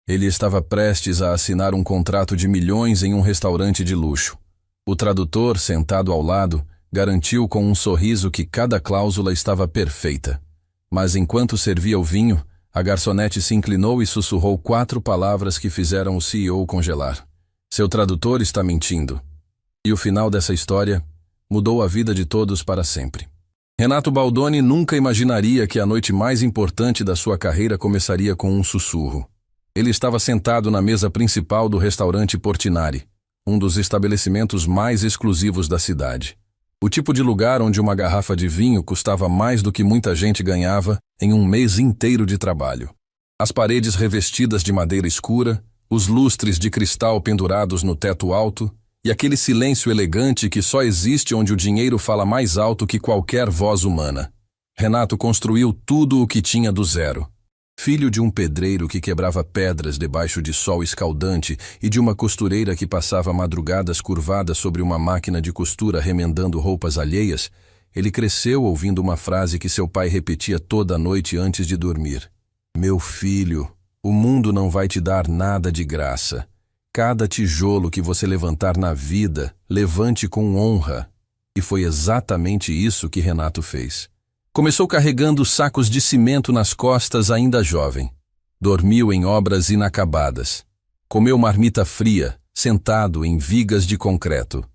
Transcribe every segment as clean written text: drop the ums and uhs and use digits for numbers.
Ele estava prestes a assinar um contrato de milhões em um restaurante de luxo. O tradutor, sentado ao lado, garantiu com um sorriso que cada cláusula estava perfeita. Mas enquanto servia o vinho, a garçonete se inclinou e sussurrou 4 palavras que fizeram o CEO congelar. Seu tradutor está mentindo. E o final dessa história mudou a vida de todos para sempre. Renato Baldoni nunca imaginaria que a noite mais importante da sua carreira começaria com um sussurro. Ele estava sentado na mesa principal do restaurante Portinari, um dos estabelecimentos mais exclusivos da cidade. O tipo de lugar onde uma garrafa de vinho custava mais do que muita gente ganhava em um mês inteiro de trabalho. As paredes revestidas de madeira escura, os lustres de cristal pendurados no teto alto e aquele silêncio elegante que só existe onde o dinheiro fala mais alto que qualquer voz humana. Renato construiu tudo o que tinha do zero. Filho de um pedreiro que quebrava pedras debaixo de sol escaldante e de uma costureira que passava madrugadas curvadas sobre uma máquina de costura remendando roupas alheias, ele cresceu ouvindo uma frase que seu pai repetia toda noite antes de dormir. Meu filho, o mundo não vai te dar nada de graça. Cada tijolo que você levantar na vida, levante com honra. E foi exatamente isso que Renato fez. Começou carregando sacos de cimento nas costas ainda jovem. Dormiu em obras inacabadas. Comeu marmita fria, sentado em vigas de concreto.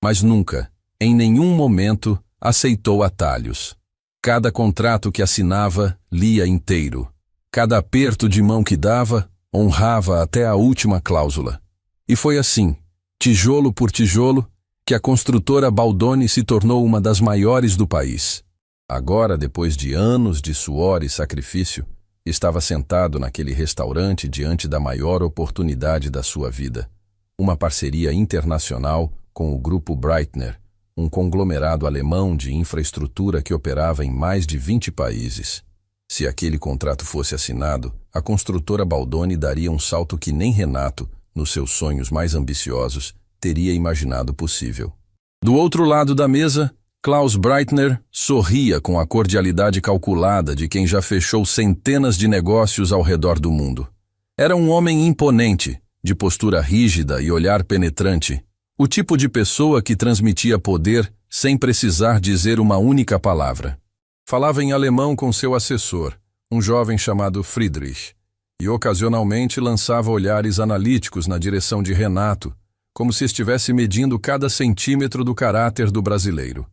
Mas nunca, em nenhum momento, aceitou atalhos. Cada contrato que assinava, lia inteiro. Cada aperto de mão que dava, honrava até a última cláusula. E foi assim, tijolo por tijolo, que a construtora Baldoni se tornou uma das maiores do país. Agora, depois de anos de suor e sacrifício, estava sentado naquele restaurante diante da maior oportunidade da sua vida. Uma parceria internacional com o Grupo Breitner, um conglomerado alemão de infraestrutura que operava em mais de 20 países. Se aquele contrato fosse assinado, a construtora Baldoni daria um salto que nem Renato, nos seus sonhos mais ambiciosos, teria imaginado possível. Do outro lado da mesa, Klaus Breitner sorria com a cordialidade calculada de quem já fechou centenas de negócios ao redor do mundo. Era um homem imponente, de postura rígida e olhar penetrante, o tipo de pessoa que transmitia poder sem precisar dizer uma única palavra. Falava em alemão com seu assessor, um jovem chamado Friedrich, e ocasionalmente lançava olhares analíticos na direção de Renato, como se estivesse medindo cada centímetro do caráter do brasileiro.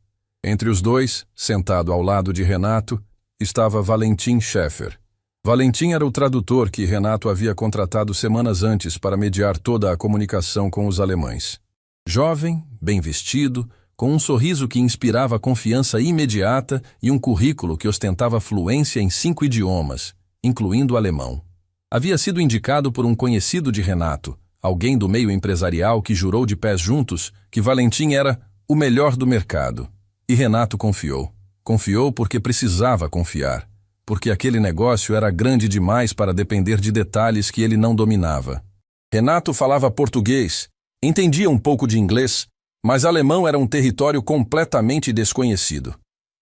Entre os dois, sentado ao lado de Renato, estava Valentin Schäfer. Valentin era o tradutor que Renato havia contratado semanas antes para mediar toda a comunicação com os alemães. Jovem, bem vestido, com um sorriso que inspirava confiança imediata e um currículo que ostentava fluência em 5 idiomas, incluindo o alemão. Havia sido indicado por um conhecido de Renato, alguém do meio empresarial que jurou de pés juntos que Valentin era o melhor do mercado. E Renato confiou. Confiou porque precisava confiar, porque aquele negócio era grande demais para depender de detalhes que ele não dominava. Renato falava português, entendia um pouco de inglês, mas alemão era um território completamente desconhecido.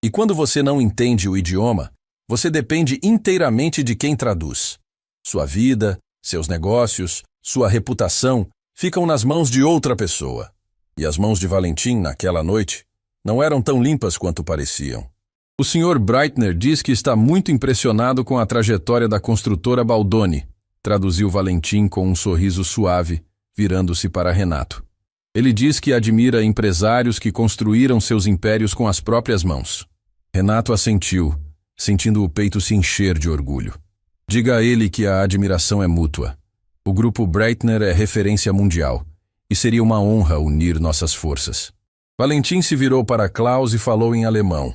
E quando você não entende o idioma, você depende inteiramente de quem traduz. Sua vida, seus negócios, sua reputação ficam nas mãos de outra pessoa. E as mãos de Valentin, naquela noite, não eram tão limpas quanto pareciam. O Sr. Breitner diz que está muito impressionado com a trajetória da construtora Baldoni, traduziu Valentin com um sorriso suave, virando-se para Renato. Ele diz que admira empresários que construíram seus impérios com as próprias mãos. Renato assentiu, sentindo o peito se encher de orgulho. Diga a ele que a admiração é mútua. O grupo Breitner é referência mundial, e seria uma honra unir nossas forças. Valentin se virou para Klaus e falou em alemão.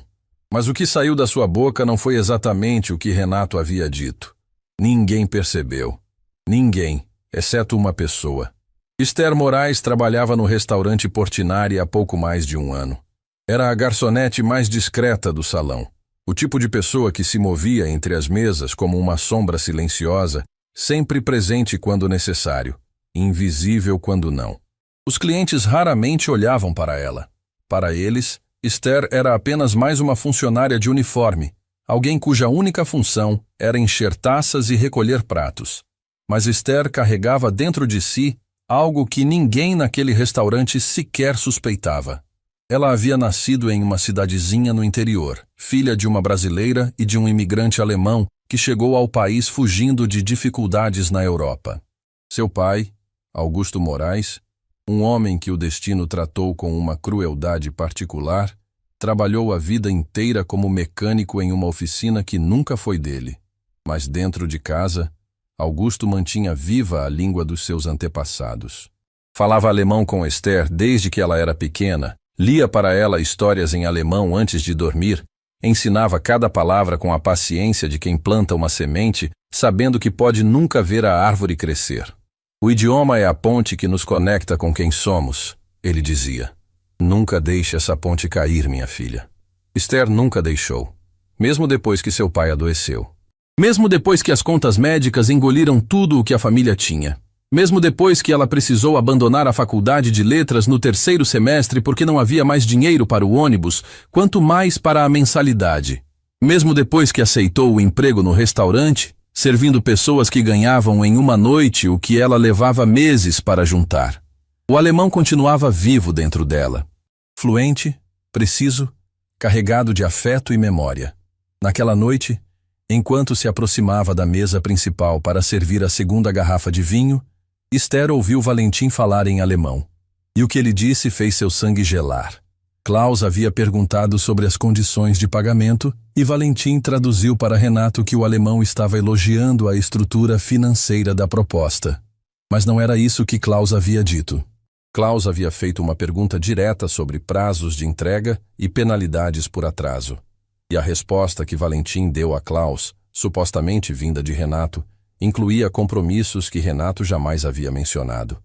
Mas o que saiu da sua boca não foi exatamente o que Renato havia dito. Ninguém percebeu. Ninguém, exceto uma pessoa. Esther Moraes trabalhava no restaurante Portinari há pouco mais de um ano. Era a garçonete mais discreta do salão. O tipo de pessoa que se movia entre as mesas como uma sombra silenciosa, sempre presente quando necessário, invisível quando não. Os clientes raramente olhavam para ela. Para eles, Esther era apenas mais uma funcionária de uniforme, alguém cuja única função era encher taças e recolher pratos. Mas Esther carregava dentro de si algo que ninguém naquele restaurante sequer suspeitava. Ela havia nascido em uma cidadezinha no interior, filha de uma brasileira e de um imigrante alemão que chegou ao país fugindo de dificuldades na Europa. Seu pai, Augusto Moraes, um homem que o destino tratou com uma crueldade particular, trabalhou a vida inteira como mecânico em uma oficina que nunca foi dele. Mas dentro de casa, Augusto mantinha viva a língua dos seus antepassados. Falava alemão com Esther desde que ela era pequena, lia para ela histórias em alemão antes de dormir, ensinava cada palavra com a paciência de quem planta uma semente, sabendo que pode nunca ver a árvore crescer. O idioma é a ponte que nos conecta com quem somos, ele dizia. Nunca deixe essa ponte cair, minha filha. Esther nunca deixou, mesmo depois que seu pai adoeceu. Mesmo depois que as contas médicas engoliram tudo o que a família tinha. Mesmo depois que ela precisou abandonar a faculdade de letras no 3º semestre porque não havia mais dinheiro para o ônibus, quanto mais para a mensalidade. Mesmo depois que aceitou o emprego no restaurante, servindo pessoas que ganhavam em uma noite o que ela levava meses para juntar. O alemão continuava vivo dentro dela. Fluente, preciso, carregado de afeto e memória. Naquela noite, enquanto se aproximava da mesa principal para servir a segunda garrafa de vinho, Esther ouviu Valentim falar em alemão. E o que ele disse fez seu sangue gelar. Klaus havia perguntado sobre as condições de pagamento e Valentim traduziu para Renato que o alemão estava elogiando a estrutura financeira da proposta. Mas não era isso que Klaus havia dito. Klaus havia feito uma pergunta direta sobre prazos de entrega e penalidades por atraso. E a resposta que Valentim deu a Klaus, supostamente vinda de Renato, incluía compromissos que Renato jamais havia mencionado.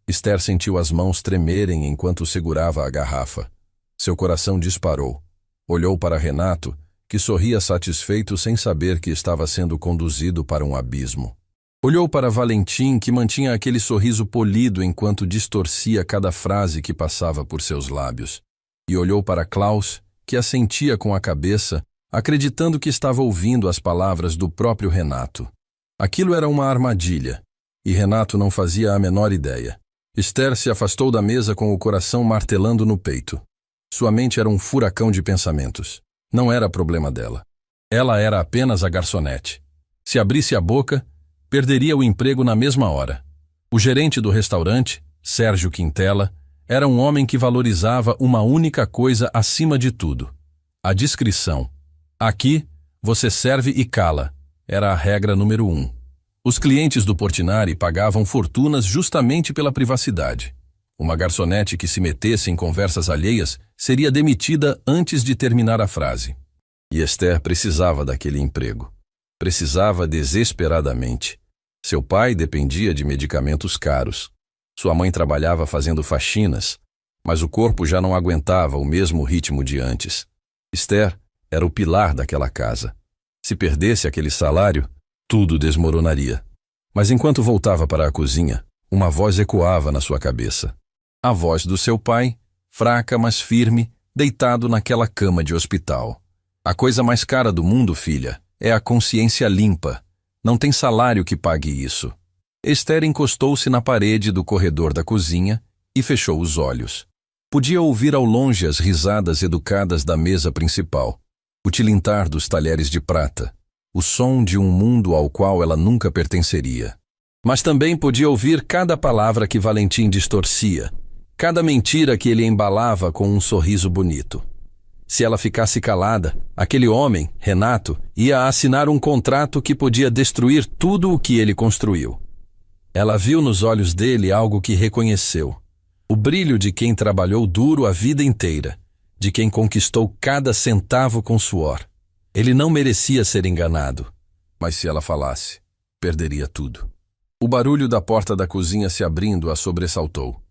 Esther sentiu as mãos tremerem enquanto segurava a garrafa. Seu coração disparou. Olhou para Renato, que sorria satisfeito sem saber que estava sendo conduzido para um abismo. Olhou para Valentim, que mantinha aquele sorriso polido enquanto distorcia cada frase que passava por seus lábios. E olhou para Klaus, que assentia com a cabeça, acreditando que estava ouvindo as palavras do próprio Renato. Aquilo era uma armadilha, e Renato não fazia a menor ideia. Esther se afastou da mesa com o coração martelando no peito. Sua mente era um furacão de pensamentos. Não era problema dela. Ela era apenas a garçonete. Se abrisse a boca, perderia o emprego na mesma hora. O gerente do restaurante, Sérgio Quintela, era um homem que valorizava uma única coisa acima de tudo: a discrição. Aqui, você serve e cala, era a regra número 1. Os clientes do Portinari pagavam fortunas justamente pela privacidade. Uma garçonete que se metesse em conversas alheias seria demitida antes de terminar a frase. E Esther precisava daquele emprego. Precisava desesperadamente. Seu pai dependia de medicamentos caros. Sua mãe trabalhava fazendo faxinas, mas o corpo já não aguentava o mesmo ritmo de antes. Esther era o pilar daquela casa. Se perdesse aquele salário, tudo desmoronaria. Mas enquanto voltava para a cozinha, uma voz ecoava na sua cabeça. A voz do seu pai, fraca mas firme, deitado naquela cama de hospital. A coisa mais cara do mundo, filha, é a consciência limpa. Não tem salário que pague isso. Esther encostou-se na parede do corredor da cozinha e fechou os olhos. Podia ouvir ao longe as risadas educadas da mesa principal, o tilintar dos talheres de prata, o som de um mundo ao qual ela nunca pertenceria. Mas também podia ouvir cada palavra que Valentim distorcia, cada mentira que ele embalava com um sorriso bonito. Se ela ficasse calada, aquele homem, Renato, ia assinar um contrato que podia destruir tudo o que ele construiu. Ela viu nos olhos dele algo que reconheceu. O brilho de quem trabalhou duro a vida inteira, de quem conquistou cada centavo com suor. Ele não merecia ser enganado, mas se ela falasse, perderia tudo. O barulho da porta da cozinha se abrindo a sobressaltou.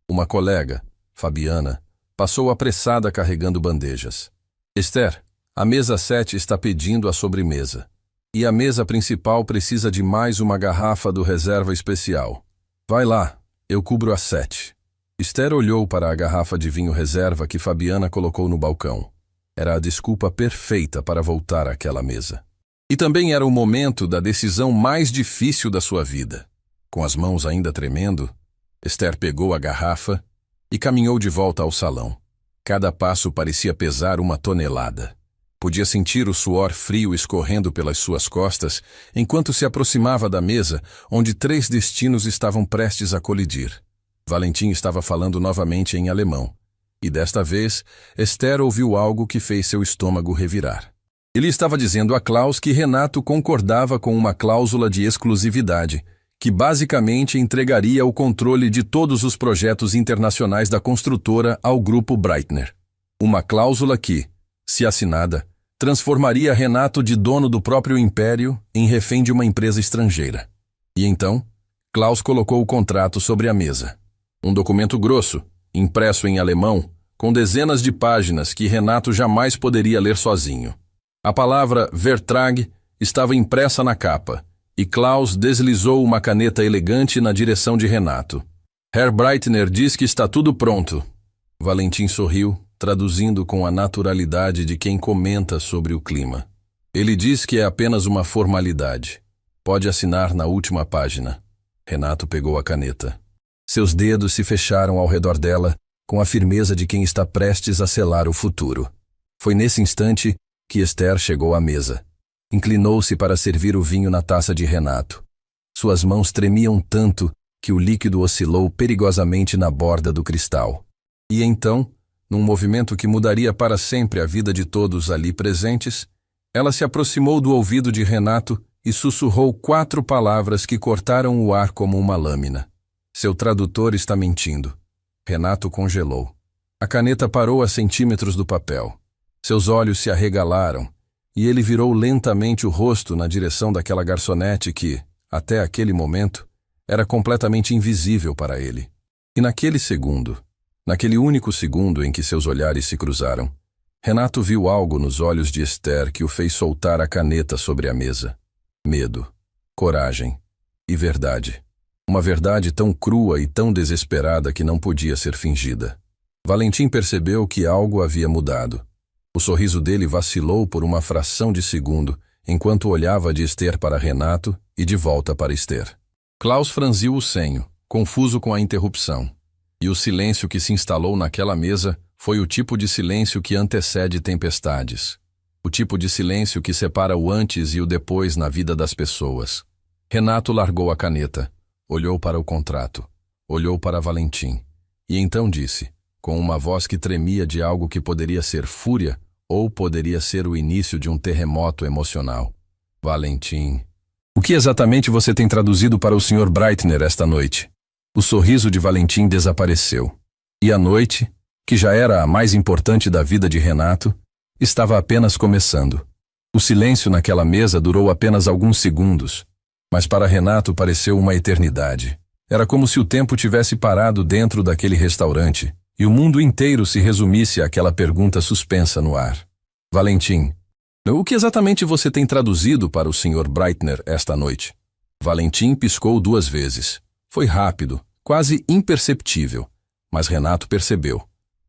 Uma colega, Fabiana, passou apressada carregando bandejas. Esther, a mesa 7 está pedindo a sobremesa. E a mesa principal precisa de mais uma garrafa do reserva especial. Vai lá, eu cubro a 7. Esther olhou para a garrafa de vinho reserva que Fabiana colocou no balcão. Era a desculpa perfeita para voltar àquela mesa. E também era o momento da decisão mais difícil da sua vida. Com as mãos ainda tremendo, Esther pegou a garrafa e caminhou de volta ao salão. Cada passo parecia pesar 1 tonelada. Podia sentir o suor frio escorrendo pelas suas costas enquanto se aproximava da mesa onde 3 destinos estavam prestes a colidir. Valentim estava falando novamente em alemão, e desta vez Esther ouviu algo que fez seu estômago revirar. Ele estava dizendo a Klaus que Renato concordava com uma cláusula de exclusividade, que basicamente entregaria o controle de todos os projetos internacionais da construtora ao grupo Breitner. Uma cláusula que, se assinada, transformaria Renato de dono do próprio império em refém de uma empresa estrangeira. E então, Klaus colocou o contrato sobre a mesa. Um documento grosso, impresso em alemão, com dezenas de páginas que Renato jamais poderia ler sozinho. A palavra Vertrag estava impressa na capa, e Klaus deslizou uma caneta elegante na direção de Renato. Herr Breitner diz que está tudo pronto. Valentim sorriu, traduzindo com a naturalidade de quem comenta sobre o clima. Ele diz que é apenas uma formalidade. Pode assinar na última página. Renato pegou a caneta. Seus dedos se fecharam ao redor dela, com a firmeza de quem está prestes a selar o futuro. Foi nesse instante que Esther chegou à mesa. Inclinou-se para servir o vinho na taça de Renato. Suas mãos tremiam tanto que o líquido oscilou perigosamente na borda do cristal. E então, num movimento que mudaria para sempre a vida de todos ali presentes, ela se aproximou do ouvido de Renato e sussurrou 4 palavras que cortaram o ar como uma lâmina. Seu tradutor está mentindo. Renato congelou. A caneta parou a centímetros do papel. Seus olhos se arregalaram, e ele virou lentamente o rosto na direção daquela garçonete que, até aquele momento, era completamente invisível para ele. E naquele segundo, naquele único segundo em que seus olhares se cruzaram, Renato viu algo nos olhos de Esther que o fez soltar a caneta sobre a mesa. Medo, coragem e verdade. Uma verdade tão crua e tão desesperada que não podia ser fingida. Valentim percebeu que algo havia mudado. O sorriso dele vacilou por uma fração de segundo, enquanto olhava de Esther para Renato e de volta para Esther. Klaus franziu o senho, confuso com a interrupção. E o silêncio que se instalou naquela mesa foi o tipo de silêncio que antecede tempestades. O tipo de silêncio que separa o antes e o depois na vida das pessoas. Renato largou a caneta, olhou para o contrato, olhou para Valentim, e então disse, com uma voz que tremia de algo que poderia ser fúria ou poderia ser o início de um terremoto emocional. Valentim. O que exatamente você tem traduzido para o Sr. Breitner esta noite? O sorriso de Valentim desapareceu. E a noite, que já era a mais importante da vida de Renato, estava apenas começando. O silêncio naquela mesa durou apenas alguns segundos, mas para Renato pareceu uma eternidade. Era como se o tempo tivesse parado dentro daquele restaurante, e o mundo inteiro se resumisse àquela pergunta suspensa no ar. Valentim, o que exatamente você tem traduzido para o Sr. Breitner esta noite? Valentim piscou 2 vezes. Foi rápido, quase imperceptível, mas Renato percebeu.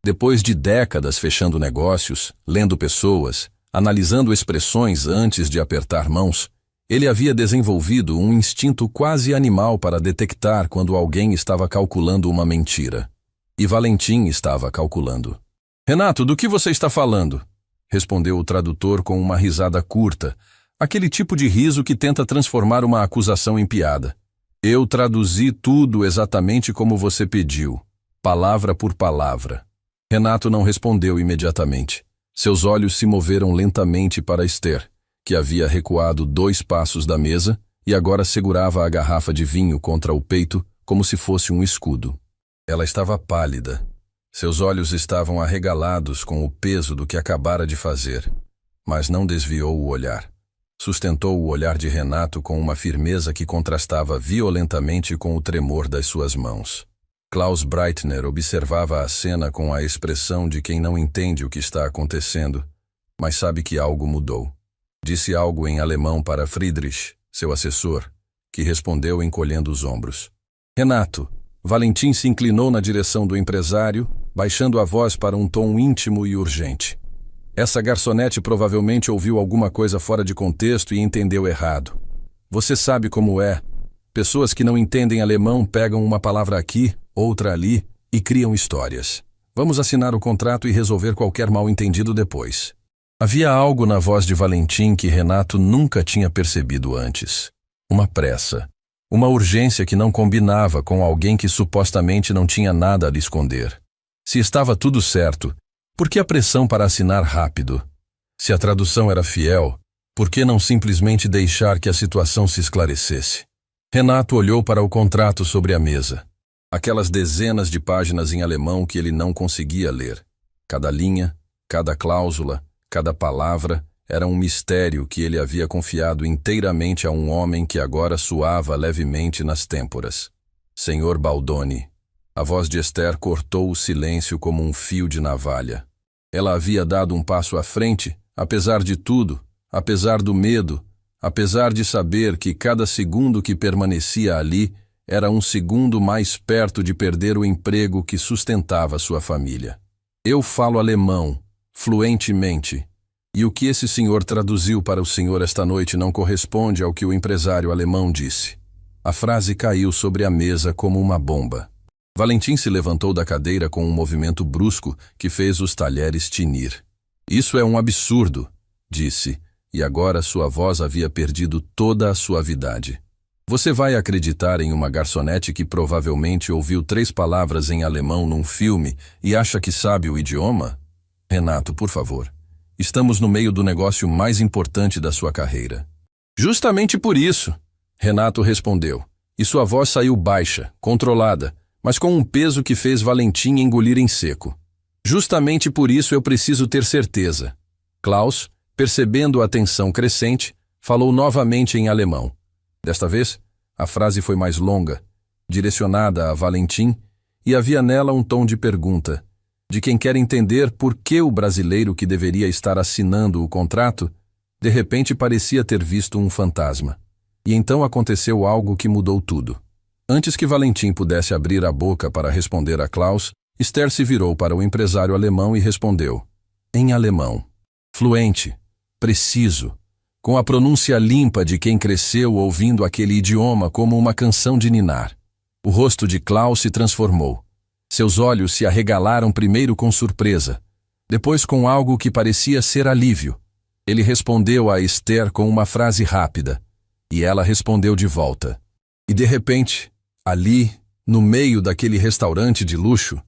Depois de décadas fechando negócios, lendo pessoas, analisando expressões antes de apertar mãos, ele havia desenvolvido um instinto quase animal para detectar quando alguém estava calculando uma mentira. E Valentim estava calculando. Renato, do que você está falando? Respondeu o tradutor com uma risada curta, aquele tipo de riso que tenta transformar uma acusação em piada. Eu traduzi tudo exatamente como você pediu, palavra por palavra. Renato não respondeu imediatamente. Seus olhos se moveram lentamente para Esther, que havia recuado 2 passos da mesa e agora segurava a garrafa de vinho contra o peito como se fosse um escudo. Ela estava pálida. Seus olhos estavam arregalados com o peso do que acabara de fazer, mas não desviou o olhar. Sustentou o olhar de Renato com uma firmeza que contrastava violentamente com o tremor das suas mãos. Klaus Breitner observava a cena com a expressão de quem não entende o que está acontecendo, mas sabe que algo mudou. Disse algo em alemão para Friedrich, seu assessor, que respondeu encolhendo os ombros. Renato, Valentim se inclinou na direção do empresário, baixando a voz para um tom íntimo e urgente. Essa garçonete provavelmente ouviu alguma coisa fora de contexto e entendeu errado. Você sabe como é. Pessoas que não entendem alemão pegam uma palavra aqui, outra ali e criam histórias. Vamos assinar o contrato e resolver qualquer mal-entendido depois. Havia algo na voz de Valentim que Renato nunca tinha percebido antes. Uma pressa. Uma urgência que não combinava com alguém que supostamente não tinha nada a lhe esconder. Se estava tudo certo, por que a pressão para assinar rápido? Se a tradução era fiel, por que não simplesmente deixar que a situação se esclarecesse? Renato olhou para o contrato sobre a mesa. Aquelas dezenas de páginas em alemão que ele não conseguia ler. Cada linha, cada cláusula, cada palavra era um mistério que ele havia confiado inteiramente a um homem que agora suava levemente nas têmporas. Senhor Baldoni. A voz de Esther cortou o silêncio como um fio de navalha. Ela havia dado um passo à frente, apesar de tudo, apesar do medo, apesar de saber que cada segundo que permanecia ali era um segundo mais perto de perder o emprego que sustentava sua família. Eu falo alemão, fluentemente, e o que esse senhor traduziu para o senhor esta noite não corresponde ao que o empresário alemão disse. A frase caiu sobre a mesa como uma bomba. Valentim se levantou da cadeira com um movimento brusco que fez os talheres tinir. Isso é um absurdo, disse, e agora sua voz havia perdido toda a suavidade. Você vai acreditar em uma garçonete que provavelmente ouviu 3 palavras em alemão num filme e acha que sabe o idioma? Renato, por favor. Estamos no meio do negócio mais importante da sua carreira. Justamente por isso, Renato respondeu, e sua voz saiu baixa, controlada, mas com um peso que fez Valentim engolir em seco. Justamente por isso eu preciso ter certeza. Klaus, percebendo a tensão crescente, falou novamente em alemão. Desta vez, a frase foi mais longa, direcionada a Valentim, e havia nela um tom de pergunta, de quem quer entender por que o brasileiro que deveria estar assinando o contrato, de repente parecia ter visto um fantasma. E então aconteceu algo que mudou tudo. Antes que Valentim pudesse abrir a boca para responder a Klaus, Esther se virou para o empresário alemão e respondeu, em alemão, fluente, preciso, com a pronúncia limpa de quem cresceu ouvindo aquele idioma como uma canção de ninar. O rosto de Klaus se transformou. Seus olhos se arregalaram primeiro com surpresa, depois com algo que parecia ser alívio. Ele respondeu a Esther com uma frase rápida, e ela respondeu de volta. E de repente, ali, no meio daquele restaurante de luxo,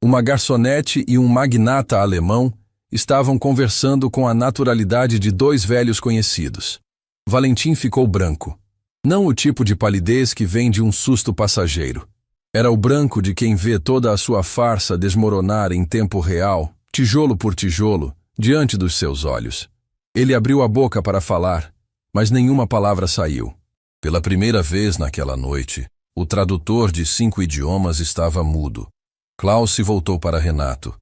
uma garçonete e um magnata alemão estavam conversando com a naturalidade de 2 velhos conhecidos. Valentim ficou branco. Não o tipo de palidez que vem de um susto passageiro. Era o branco de quem vê toda a sua farsa desmoronar em tempo real, tijolo por tijolo, diante dos seus olhos. Ele abriu a boca para falar, mas nenhuma palavra saiu. Pela primeira vez naquela noite, o tradutor de 5 idiomas estava mudo. Klaus se voltou para Renato.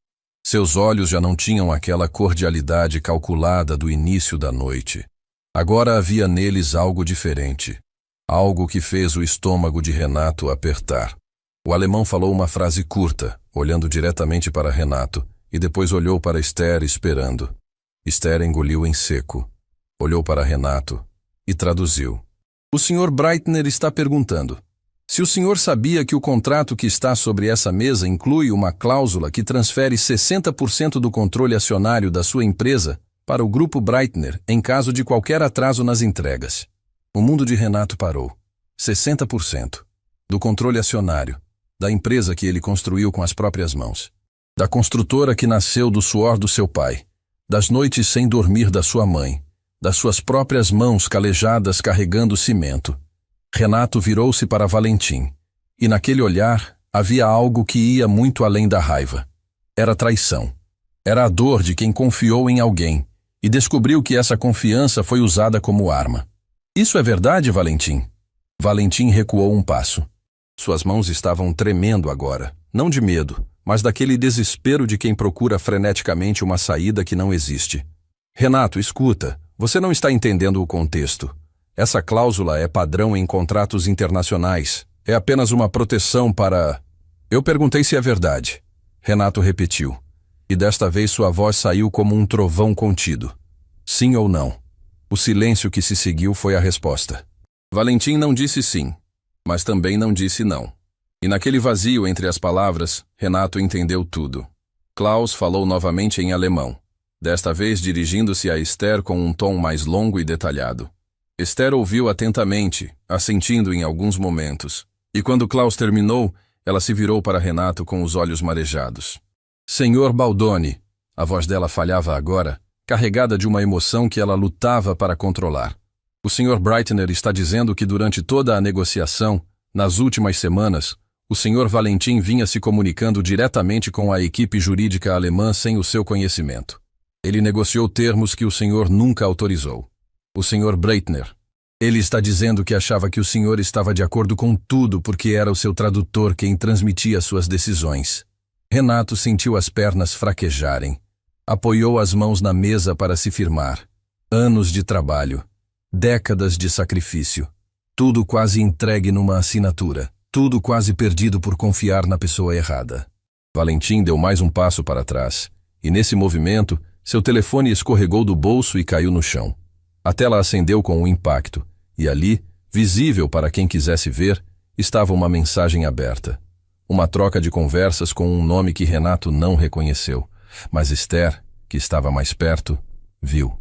Seus olhos já não tinham aquela cordialidade calculada do início da noite. Agora havia neles algo diferente. Algo que fez o estômago de Renato apertar. O alemão falou uma frase curta, olhando diretamente para Renato, e depois olhou para Esther esperando. Esther engoliu em seco. Olhou para Renato e traduziu. O Sr. Breitner está perguntando. Se o senhor sabia que o contrato que está sobre essa mesa inclui uma cláusula que transfere 60% do controle acionário da sua empresa para o Grupo Breitner em caso de qualquer atraso nas entregas. O mundo de Renato parou. 60% do controle acionário da empresa que ele construiu com as próprias mãos. Da construtora que nasceu do suor do seu pai, das noites sem dormir da sua mãe, das suas próprias mãos calejadas carregando cimento. Renato virou-se para Valentim, e naquele olhar havia algo que ia muito além da raiva. Era traição. Era a dor de quem confiou em alguém e descobriu que essa confiança foi usada como arma. Isso é verdade, Valentim? Valentim recuou um passo. Suas mãos estavam tremendo agora, não de medo, mas daquele desespero de quem procura freneticamente uma saída que não existe. Renato, escuta, você não está entendendo o contexto. Essa cláusula é padrão em contratos internacionais. É apenas uma proteção para... Eu perguntei se é verdade. Renato repetiu. E desta vez sua voz saiu como um trovão contido. Sim ou não? O silêncio que se seguiu foi a resposta. Valentim não disse sim. mas também não disse não. E naquele vazio entre as palavras, Renato entendeu tudo. Klaus falou novamente em alemão, desta vez dirigindo-se a Esther com um tom mais longo e detalhado. Esther ouviu atentamente, assentindo em alguns momentos, e quando Klaus terminou, ela se virou para Renato com os olhos marejados. Senhor Baldoni, a voz dela falhava agora, carregada de uma emoção que ela lutava para controlar. O Sr. Breitner está dizendo que durante toda a negociação, nas últimas semanas, o Sr. Valentim vinha se comunicando diretamente com a equipe jurídica alemã sem o seu conhecimento. Ele negociou termos que o senhor nunca autorizou. O Sr. Breitner. Ele está dizendo que achava que o senhor estava de acordo com tudo porque era o seu tradutor quem transmitia suas decisões. Renato sentiu as pernas fraquejarem. Apoiou as mãos na mesa para se firmar. Anos de trabalho. Décadas de sacrifício. Tudo quase entregue numa assinatura. Tudo quase perdido por confiar na pessoa errada. Valentim deu mais um passo para trás. E nesse movimento, seu telefone escorregou do bolso e caiu no chão. A tela acendeu com um impacto. E ali, visível para quem quisesse ver, estava uma mensagem aberta. Uma troca de conversas com um nome que Renato não reconheceu. Mas Esther, que estava mais perto, viu.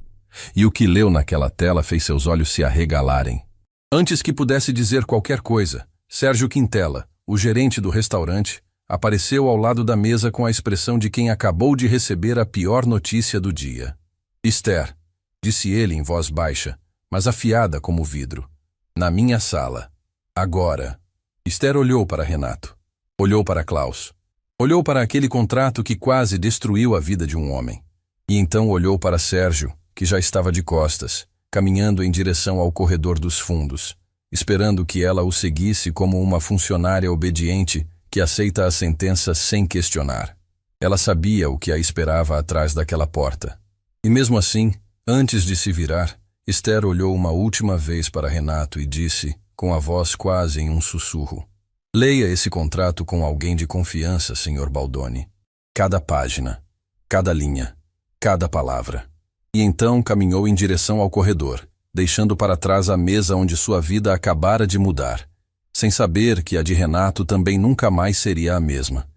E o que leu naquela tela fez seus olhos se arregalarem. Antes que pudesse dizer qualquer coisa, Sérgio Quintela, o gerente do restaurante, apareceu ao lado da mesa com a expressão de quem acabou de receber a pior notícia do dia. Esther, disse ele em voz baixa, mas afiada como vidro. Na minha sala. Agora. Esther olhou para Renato. Olhou para Klaus. Olhou para aquele contrato que quase destruiu a vida de um homem. E então olhou para Sérgio, que já estava de costas, caminhando em direção ao corredor dos fundos, esperando que ela o seguisse como uma funcionária obediente que aceita a sentença sem questionar. Ela sabia o que a esperava atrás daquela porta. E mesmo assim, antes de se virar, Esther olhou uma última vez para Renato e disse, com a voz quase em um sussurro: leia esse contrato com alguém de confiança, Sr. Baldoni. Cada página, cada linha, cada palavra. E então caminhou em direção ao corredor, deixando para trás a mesa onde sua vida acabara de mudar, sem saber que a de Renato também nunca mais seria a mesma.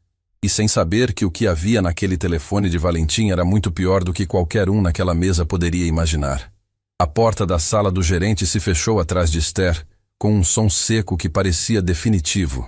E sem saber que o que havia naquele telefone de Valentim era muito pior do que qualquer um naquela mesa poderia imaginar. A porta da sala do gerente se fechou atrás de Esther, com um som seco que parecia definitivo,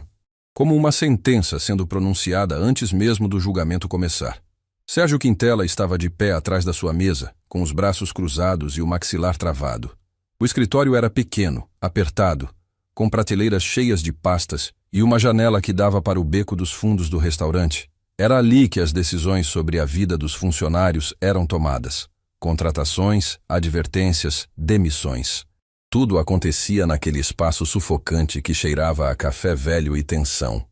como uma sentença sendo pronunciada antes mesmo do julgamento começar. Sérgio Quintela estava de pé atrás da sua mesa, com os braços cruzados e o maxilar travado. O escritório era pequeno, apertado, com prateleiras cheias de pastas e uma janela que dava para o beco dos fundos do restaurante. Era ali que as decisões sobre a vida dos funcionários eram tomadas. Contratações, advertências, demissões. Tudo acontecia naquele espaço sufocante que cheirava a café velho e tensão.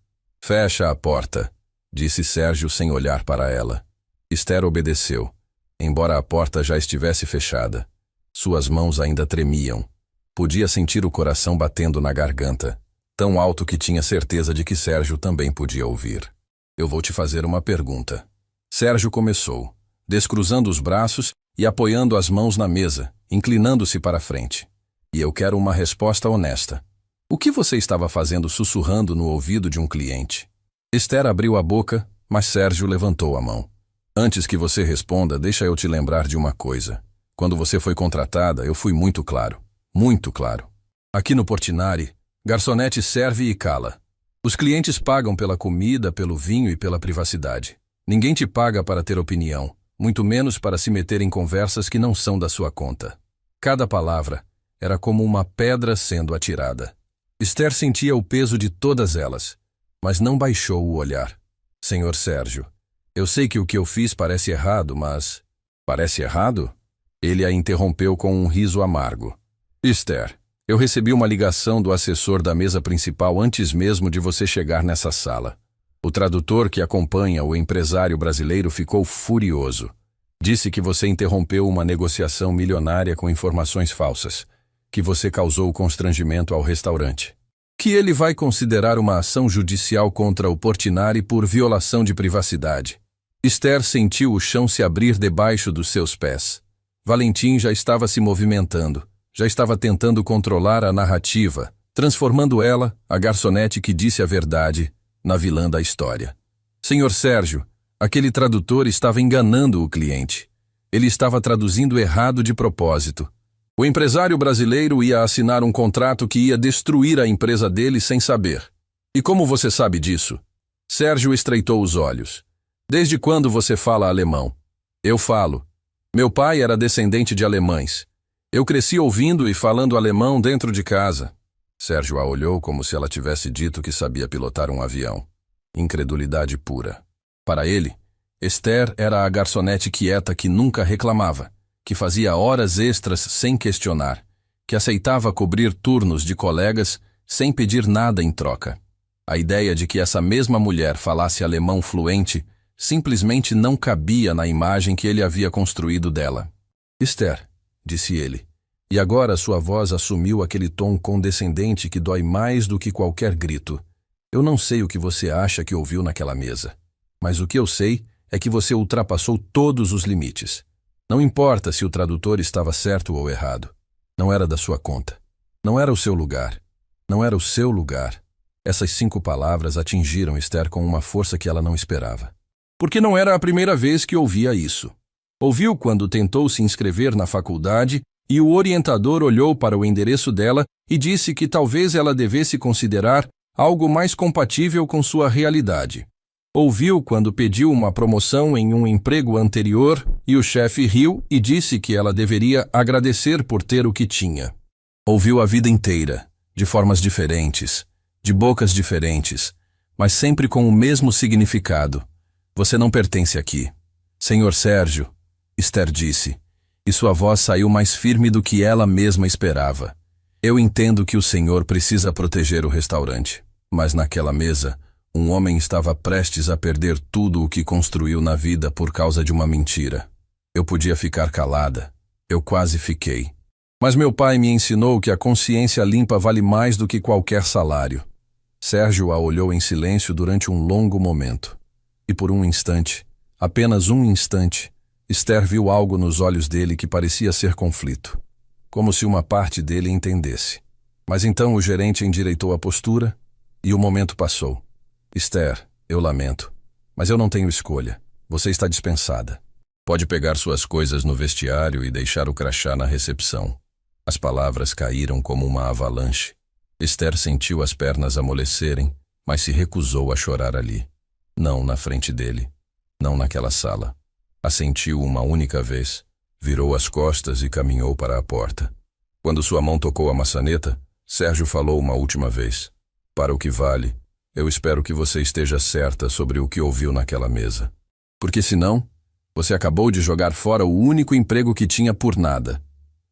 Fecha a porta, disse Sérgio sem olhar para ela. Esther obedeceu, embora a porta já estivesse fechada. Suas mãos ainda tremiam. Podia sentir o coração batendo na garganta, tão alto que tinha certeza de que Sérgio também podia ouvir. Eu vou te fazer uma pergunta. Sérgio começou, descruzando os braços e apoiando as mãos na mesa, inclinando-se para a frente. E eu quero uma resposta honesta. O que você estava fazendo sussurrando no ouvido de um cliente? Esther abriu a boca, mas Sérgio levantou a mão. Antes que você responda, deixa eu te lembrar de uma coisa. Quando você foi contratada, eu fui muito claro. Muito claro. Aqui no Portinari, garçonete serve e cala. Os clientes pagam pela comida, pelo vinho e pela privacidade. Ninguém te paga para ter opinião, muito menos para se meter em conversas que não são da sua conta. Cada palavra era como uma pedra sendo atirada. Esther sentia o peso de todas elas, mas não baixou o olhar. Senhor Sérgio, eu sei que o que eu fiz parece errado, mas... Parece errado? Ele a interrompeu com um riso amargo. Esther, eu recebi uma ligação do assessor da mesa principal antes mesmo de você chegar nessa sala. O tradutor que acompanha o empresário brasileiro ficou furioso. Disse que você interrompeu uma negociação milionária com informações falsas, que você causou constrangimento ao restaurante. Que ele vai considerar uma ação judicial contra o Portinari por violação de privacidade. Esther sentiu o chão se abrir debaixo dos seus pés. Valentim já estava se movimentando, já estava tentando controlar a narrativa, transformando ela, a garçonete que disse a verdade, na vilã da história. Senhor Sérgio, aquele tradutor estava enganando o cliente. Ele estava traduzindo errado de propósito. O empresário brasileiro ia assinar um contrato que ia destruir a empresa dele sem saber. E como você sabe disso? Sérgio estreitou os olhos. Desde quando você fala alemão? Eu falo. Meu pai era descendente de alemães. Eu cresci ouvindo e falando alemão dentro de casa. Sérgio a olhou como se ela tivesse dito que sabia pilotar um avião. Incredulidade pura. Para ele, Esther era a garçonete quieta que nunca reclamava, que fazia horas extras sem questionar, que aceitava cobrir turnos de colegas sem pedir nada em troca. A ideia de que essa mesma mulher falasse alemão fluente simplesmente não cabia na imagem que ele havia construído dela. Esther, disse ele, e agora sua voz assumiu aquele tom condescendente que dói mais do que qualquer grito. Eu não sei o que você acha que ouviu naquela mesa, mas o que eu sei é que você ultrapassou todos os limites. Não importa se o tradutor estava certo ou errado. Não era da sua conta. Não era o seu lugar. Não era o seu lugar. Essas 5 palavras atingiram Esther com uma força que ela não esperava. Porque não era a primeira vez que ouvia isso. Ouviu quando tentou se inscrever na faculdade e o orientador olhou para o endereço dela e disse que talvez ela devesse considerar algo mais compatível com sua realidade. Ouviu quando pediu uma promoção em um emprego anterior e o chefe riu e disse que ela deveria agradecer por ter o que tinha. Ouviu a vida inteira, de formas diferentes, de bocas diferentes, mas sempre com o mesmo significado. Você não pertence aqui. Senhor Sérgio, Esther disse, e sua voz saiu mais firme do que ela mesma esperava. Eu entendo que o senhor precisa proteger o restaurante, mas naquela mesa, um homem estava prestes a perder tudo o que construiu na vida por causa de uma mentira. Eu podia ficar calada. Eu quase fiquei. Mas meu pai me ensinou que a consciência limpa vale mais do que qualquer salário. Sérgio a olhou em silêncio durante um longo momento. E por um instante, apenas um instante, Esther viu algo nos olhos dele que parecia ser conflito. Como se uma parte dele entendesse. Mas então o gerente endireitou a postura e o momento passou. Esther, eu lamento, mas eu não tenho escolha. Você está dispensada. Pode pegar suas coisas no vestiário e deixar o crachá na recepção. As palavras caíram como uma avalanche. Esther sentiu as pernas amolecerem, mas se recusou a chorar ali. Não na frente dele. Não naquela sala. Assentiu uma única vez, virou as costas e caminhou para a porta. Quando sua mão tocou a maçaneta, Sérgio falou uma última vez. Para o que vale, eu espero que você esteja certa sobre o que ouviu naquela mesa. Porque senão, você acabou de jogar fora o único emprego que tinha por nada.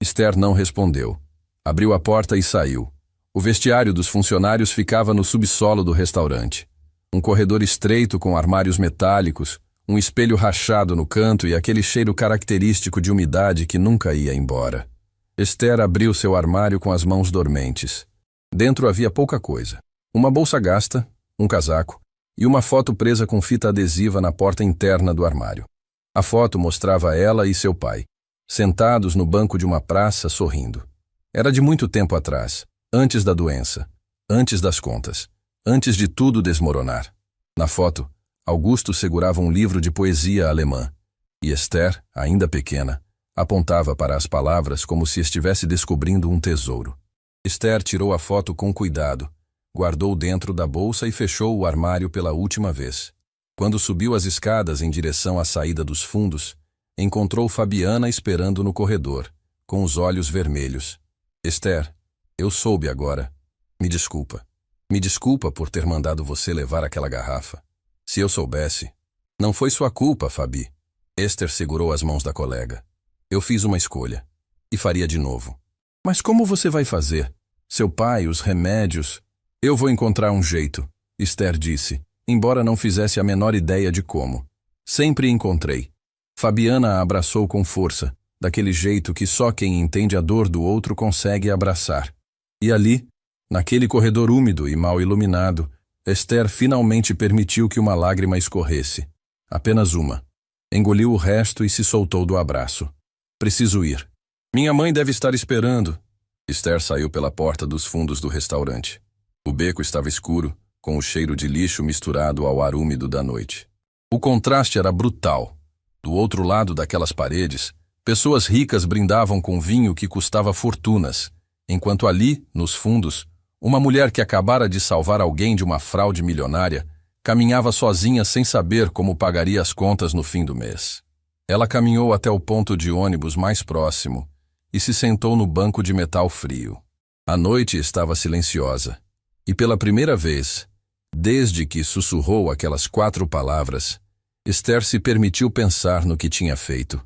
Esther não respondeu. Abriu a porta e saiu. O vestiário dos funcionários ficava no subsolo do restaurante. Um corredor estreito com armários metálicos, um espelho rachado no canto e aquele cheiro característico de umidade que nunca ia embora. Esther abriu seu armário com as mãos dormentes. Dentro havia pouca coisa. Uma bolsa gasta, um casaco e uma foto presa com fita adesiva na porta interna do armário. A foto mostrava ela e seu pai, sentados no banco de uma praça sorrindo. Era de muito tempo atrás, antes da doença, antes das contas, antes de tudo desmoronar. Na foto, Augusto segurava um livro de poesia alemã e Esther, ainda pequena, apontava para as palavras como se estivesse descobrindo um tesouro. Esther tirou a foto com cuidado, guardou dentro da bolsa e fechou o armário pela última vez. Quando subiu as escadas em direção à saída dos fundos, encontrou Fabiana esperando no corredor, com os olhos vermelhos. Esther, eu soube agora. Me desculpa. Me desculpa por ter mandado você levar aquela garrafa. Se eu soubesse... Não foi sua culpa, Fabi. Esther segurou as mãos da colega. Eu fiz uma escolha. E faria de novo. Mas como você vai fazer? Seu pai, os remédios... Eu vou encontrar um jeito, Esther disse, embora não fizesse a menor ideia de como. Sempre encontrei. Fabiana a abraçou com força, daquele jeito que só quem entende a dor do outro consegue abraçar. E ali, naquele corredor úmido e mal iluminado, Esther finalmente permitiu que uma lágrima escorresse. Apenas uma. Engoliu o resto e se soltou do abraço. Preciso ir. Minha mãe deve estar esperando. Esther saiu pela porta dos fundos do restaurante. O beco estava escuro, com o cheiro de lixo misturado ao ar úmido da noite. O contraste era brutal. Do outro lado daquelas paredes, pessoas ricas brindavam com vinho que custava fortunas, enquanto ali, nos fundos, uma mulher que acabara de salvar alguém de uma fraude milionária caminhava sozinha sem saber como pagaria as contas no fim do mês. Ela caminhou até o ponto de ônibus mais próximo e se sentou no banco de metal frio. A noite estava silenciosa, e pela primeira vez, desde que sussurrou aquelas 4 palavras, Esther se permitiu pensar no que tinha feito.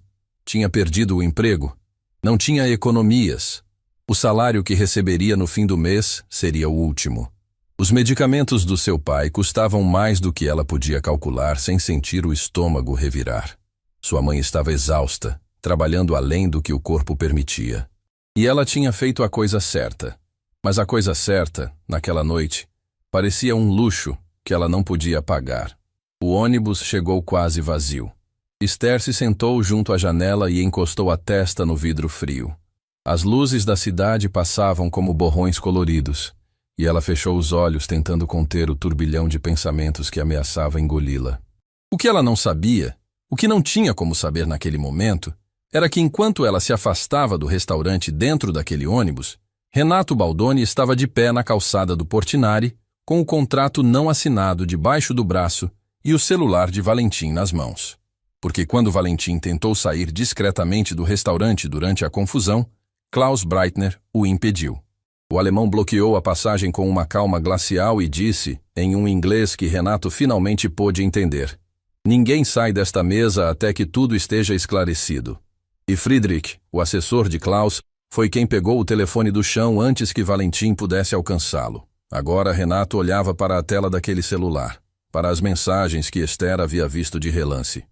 Tinha perdido o emprego, não tinha economias. O salário que receberia no fim do mês seria o último. Os medicamentos do seu pai custavam mais do que ela podia calcular sem sentir o estômago revirar. Sua mãe estava exausta, trabalhando além do que o corpo permitia. E ela tinha feito a coisa certa. Mas a coisa certa, naquela noite, parecia um luxo que ela não podia pagar. O ônibus chegou quase vazio. Esther se sentou junto à janela e encostou a testa no vidro frio. As luzes da cidade passavam como borrões coloridos, e ela fechou os olhos tentando conter o turbilhão de pensamentos que ameaçava engoli-la. O que ela não sabia, o que não tinha como saber naquele momento, era que enquanto ela se afastava do restaurante dentro daquele ônibus, Renato Baldoni estava de pé na calçada do Portinari, com o contrato não assinado debaixo do braço e o celular de Valentim nas mãos. Porque quando Valentim tentou sair discretamente do restaurante durante a confusão, Klaus Breitner o impediu. O alemão bloqueou a passagem com uma calma glacial e disse, em um inglês que Renato finalmente pôde entender: "Ninguém sai desta mesa até que tudo esteja esclarecido." E Friedrich, o assessor de Klaus, foi quem pegou o telefone do chão antes que Valentim pudesse alcançá-lo. Agora Renato olhava para a tela daquele celular, para as mensagens que Esther havia visto de relance.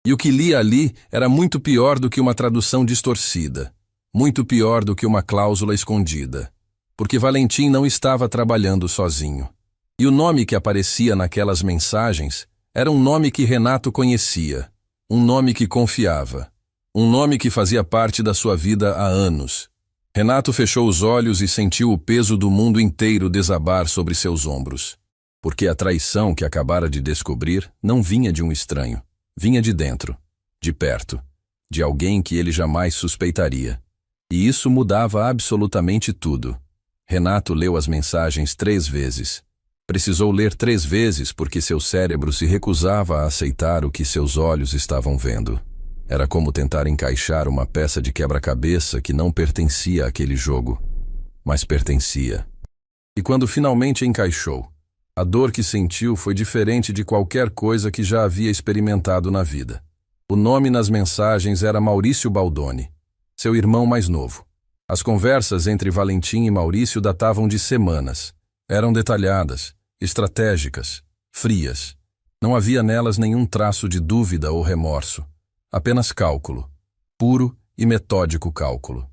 E o que lia ali era muito pior do que uma tradução distorcida, muito pior do que uma cláusula escondida, porque Valentim não estava trabalhando sozinho. E o nome que aparecia naquelas mensagens era um nome que Renato conhecia, um nome que confiava, um nome que fazia parte da sua vida há anos. Renato fechou os olhos e sentiu o peso do mundo inteiro desabar sobre seus ombros. Porque a traição que acabara de descobrir não vinha de um estranho, vinha de dentro, de perto, de alguém que ele jamais suspeitaria. E isso mudava absolutamente tudo. Renato leu as mensagens 3 vezes. Precisou ler 3 vezes porque seu cérebro se recusava a aceitar o que seus olhos estavam vendo. Era como tentar encaixar uma peça de quebra-cabeça que não pertencia àquele jogo, mas pertencia. E quando finalmente encaixou, a dor que sentiu foi diferente de qualquer coisa que já havia experimentado na vida. O nome nas mensagens era Maurício Baldoni, seu irmão mais novo. As conversas entre Valentim e Maurício datavam de semanas. Eram detalhadas, estratégicas, frias. Não havia nelas nenhum traço de dúvida ou remorso. Apenas cálculo, puro e metódico cálculo.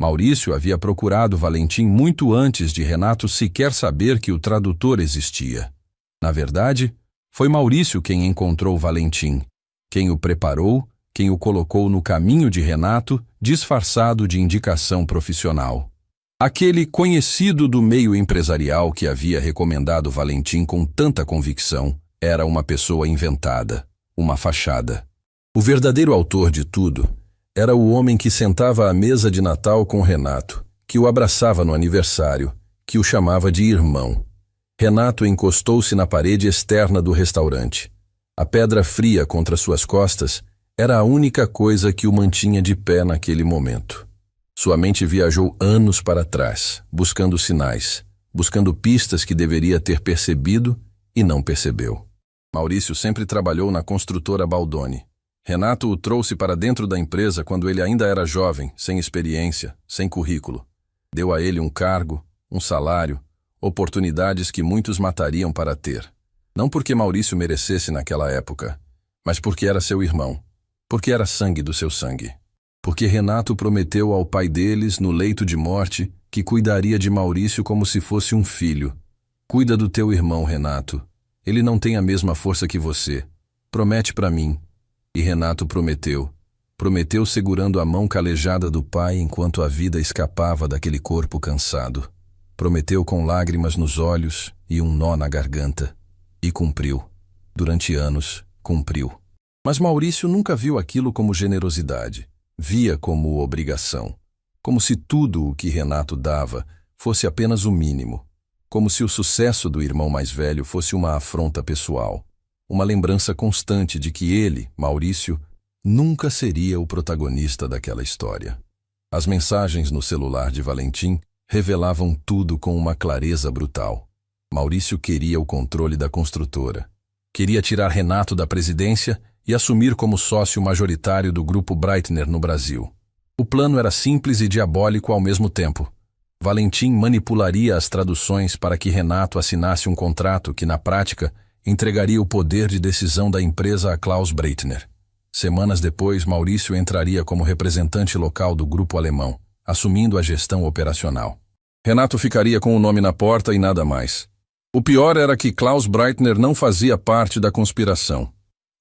Maurício havia procurado Valentim muito antes de Renato sequer saber que o tradutor existia. Na verdade, foi Maurício quem encontrou Valentim, quem o preparou, quem o colocou no caminho de Renato, disfarçado de indicação profissional. Aquele conhecido do meio empresarial que havia recomendado Valentim com tanta convicção era uma pessoa inventada, uma fachada. O verdadeiro autor de tudo era o homem que sentava à mesa de Natal com Renato, que o abraçava no aniversário, que o chamava de irmão. Renato encostou-se na parede externa do restaurante. A pedra fria contra suas costas era a única coisa que o mantinha de pé naquele momento. Sua mente viajou anos para trás, buscando sinais, buscando pistas que deveria ter percebido e não percebeu. Maurício sempre trabalhou na construtora Baldoni. Renato o trouxe para dentro da empresa quando ele ainda era jovem, sem experiência, sem currículo. Deu a ele um cargo, um salário, oportunidades que muitos matariam para ter. Não porque Maurício merecesse naquela época, mas porque era seu irmão, porque era sangue do seu sangue. Porque Renato prometeu ao pai deles, no leito de morte, que cuidaria de Maurício como se fosse um filho. Cuida do teu irmão, Renato. Ele não tem a mesma força que você. Promete para mim. E Renato prometeu. Prometeu segurando a mão calejada do pai enquanto a vida escapava daquele corpo cansado. Prometeu com lágrimas nos olhos e um nó na garganta. E cumpriu. Durante anos, cumpriu. Mas Maurício nunca viu aquilo como generosidade. Via como obrigação. Como se tudo o que Renato dava fosse apenas o mínimo. Como se o sucesso do irmão mais velho fosse uma afronta pessoal. Uma lembrança constante de que ele, Maurício, nunca seria o protagonista daquela história. As mensagens no celular de Valentim revelavam tudo com uma clareza brutal. Maurício queria o controle da construtora. Queria tirar Renato da presidência e assumir como sócio majoritário do Grupo Breitner no Brasil. O plano era simples e diabólico ao mesmo tempo. Valentim manipularia as traduções para que Renato assinasse um contrato que, na prática, entregaria o poder de decisão da empresa a Klaus Breitner. Semanas depois, Maurício entraria como representante local do grupo alemão, assumindo a gestão operacional. Renato ficaria com o nome na porta e nada mais. O pior era que Klaus Breitner não fazia parte da conspiração.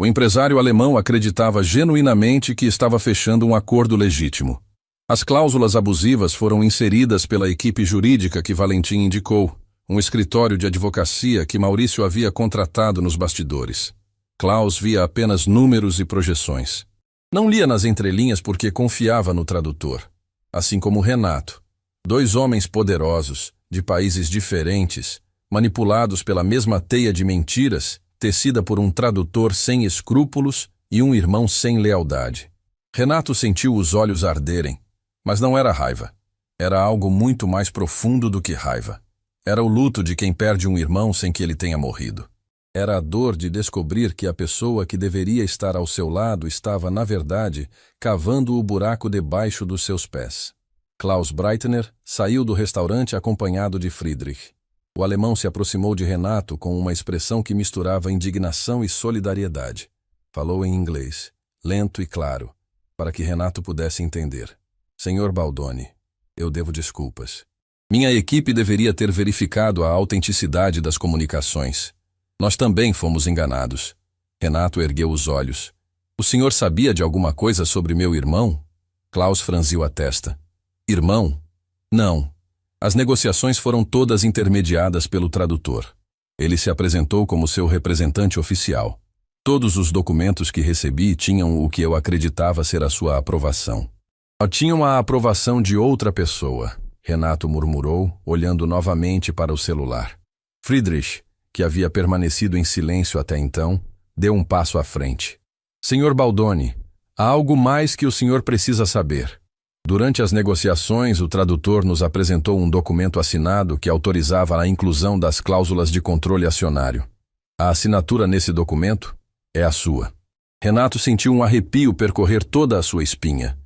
O empresário alemão acreditava genuinamente que estava fechando um acordo legítimo. As cláusulas abusivas foram inseridas pela equipe jurídica que Valentim indicou, um escritório de advocacia que Maurício havia contratado nos bastidores. Klaus via apenas números e projeções. Não lia nas entrelinhas porque confiava no tradutor. Assim como Renato. Dois homens poderosos, de países diferentes, manipulados pela mesma teia de mentiras, tecida por um tradutor sem escrúpulos e um irmão sem lealdade. Renato sentiu os olhos arderem, mas não era raiva. Era algo muito mais profundo do que raiva. Era o luto de quem perde um irmão sem que ele tenha morrido. Era a dor de descobrir que a pessoa que deveria estar ao seu lado estava, na verdade, cavando o buraco debaixo dos seus pés. Klaus Breitner saiu do restaurante acompanhado de Friedrich. O alemão se aproximou de Renato com uma expressão que misturava indignação e solidariedade. Falou em inglês, lento e claro, para que Renato pudesse entender. Senhor Baldoni, eu devo desculpas. Minha equipe deveria ter verificado a autenticidade das comunicações. Nós também fomos enganados. Renato ergueu os olhos. O senhor sabia de alguma coisa sobre meu irmão? Klaus franziu a testa. Irmão? Não. As negociações foram todas intermediadas pelo tradutor. Ele se apresentou como seu representante oficial. Todos os documentos que recebi tinham o que eu acreditava ser a sua aprovação. Tinham a aprovação de outra pessoa. Renato murmurou, olhando novamente para o celular. Friedrich, que havia permanecido em silêncio até então, deu um passo à frente. Senhor Baldoni, há algo mais que o senhor precisa saber. Durante as negociações, o tradutor nos apresentou um documento assinado que autorizava a inclusão das cláusulas de controle acionário. A assinatura nesse documento é a sua. Renato sentiu um arrepio percorrer toda a sua espinha.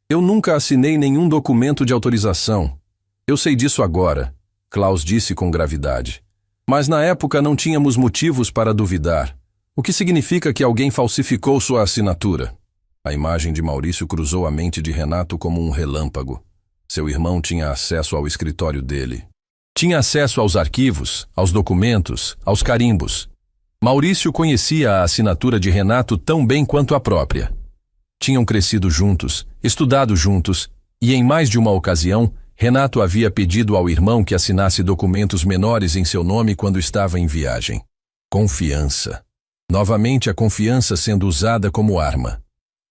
Eu nunca assinei nenhum documento de autorização. Eu sei disso agora, Klaus disse com gravidade. Mas na época não tínhamos motivos para duvidar, o que significa que alguém falsificou sua assinatura. A imagem de Maurício cruzou a mente de Renato como um relâmpago. Seu irmão tinha acesso ao escritório dele. Tinha acesso aos arquivos, aos documentos, aos carimbos. Maurício conhecia a assinatura de Renato tão bem quanto a própria. Tinham crescido juntos, estudado juntos, e em mais de uma ocasião, Renato havia pedido ao irmão que assinasse documentos menores em seu nome quando estava em viagem. Confiança. Novamente a confiança sendo usada como arma.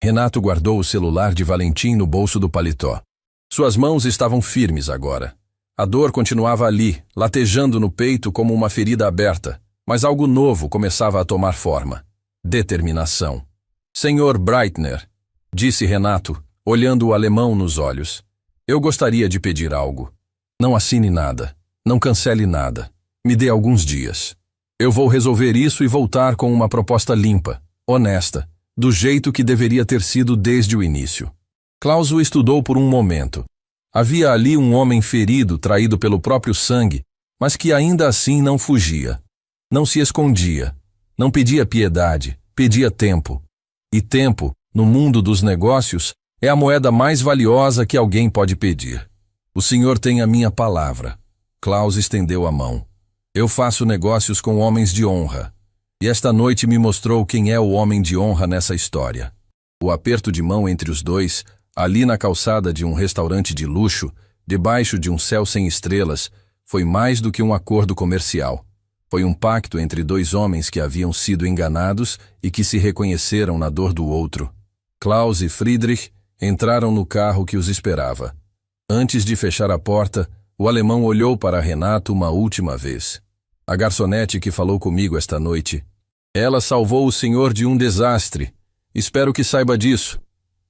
Renato guardou o celular de Valentim no bolso do paletó. Suas mãos estavam firmes agora. A dor continuava ali, latejando no peito como uma ferida aberta, mas algo novo começava a tomar forma. Determinação. Senhor Breitner, disse Renato, olhando o alemão nos olhos. Eu gostaria de pedir algo. Não assine nada. Não cancele nada. Me dê alguns dias. Eu vou resolver isso e voltar com uma proposta limpa, honesta, do jeito que deveria ter sido desde o início. Klaus o estudou por um momento. Havia ali um homem ferido, traído pelo próprio sangue, mas que ainda assim não fugia. Não se escondia. Não pedia piedade, pedia tempo. E tempo, no mundo dos negócios, é a moeda mais valiosa que alguém pode pedir. O senhor tem a minha palavra. Klaus estendeu a mão. Eu faço negócios com homens de honra. E esta noite me mostrou quem é o homem de honra nessa história. O aperto de mão entre os dois, ali na calçada de um restaurante de luxo, debaixo de um céu sem estrelas, foi mais do que um acordo comercial. Foi um pacto entre dois homens que haviam sido enganados e que se reconheceram na dor do outro. Klaus e Friedrich entraram no carro que os esperava. Antes de fechar a porta, o alemão olhou para Renato uma última vez. A garçonete que falou comigo esta noite. Ela salvou o senhor de um desastre. Espero que saiba disso.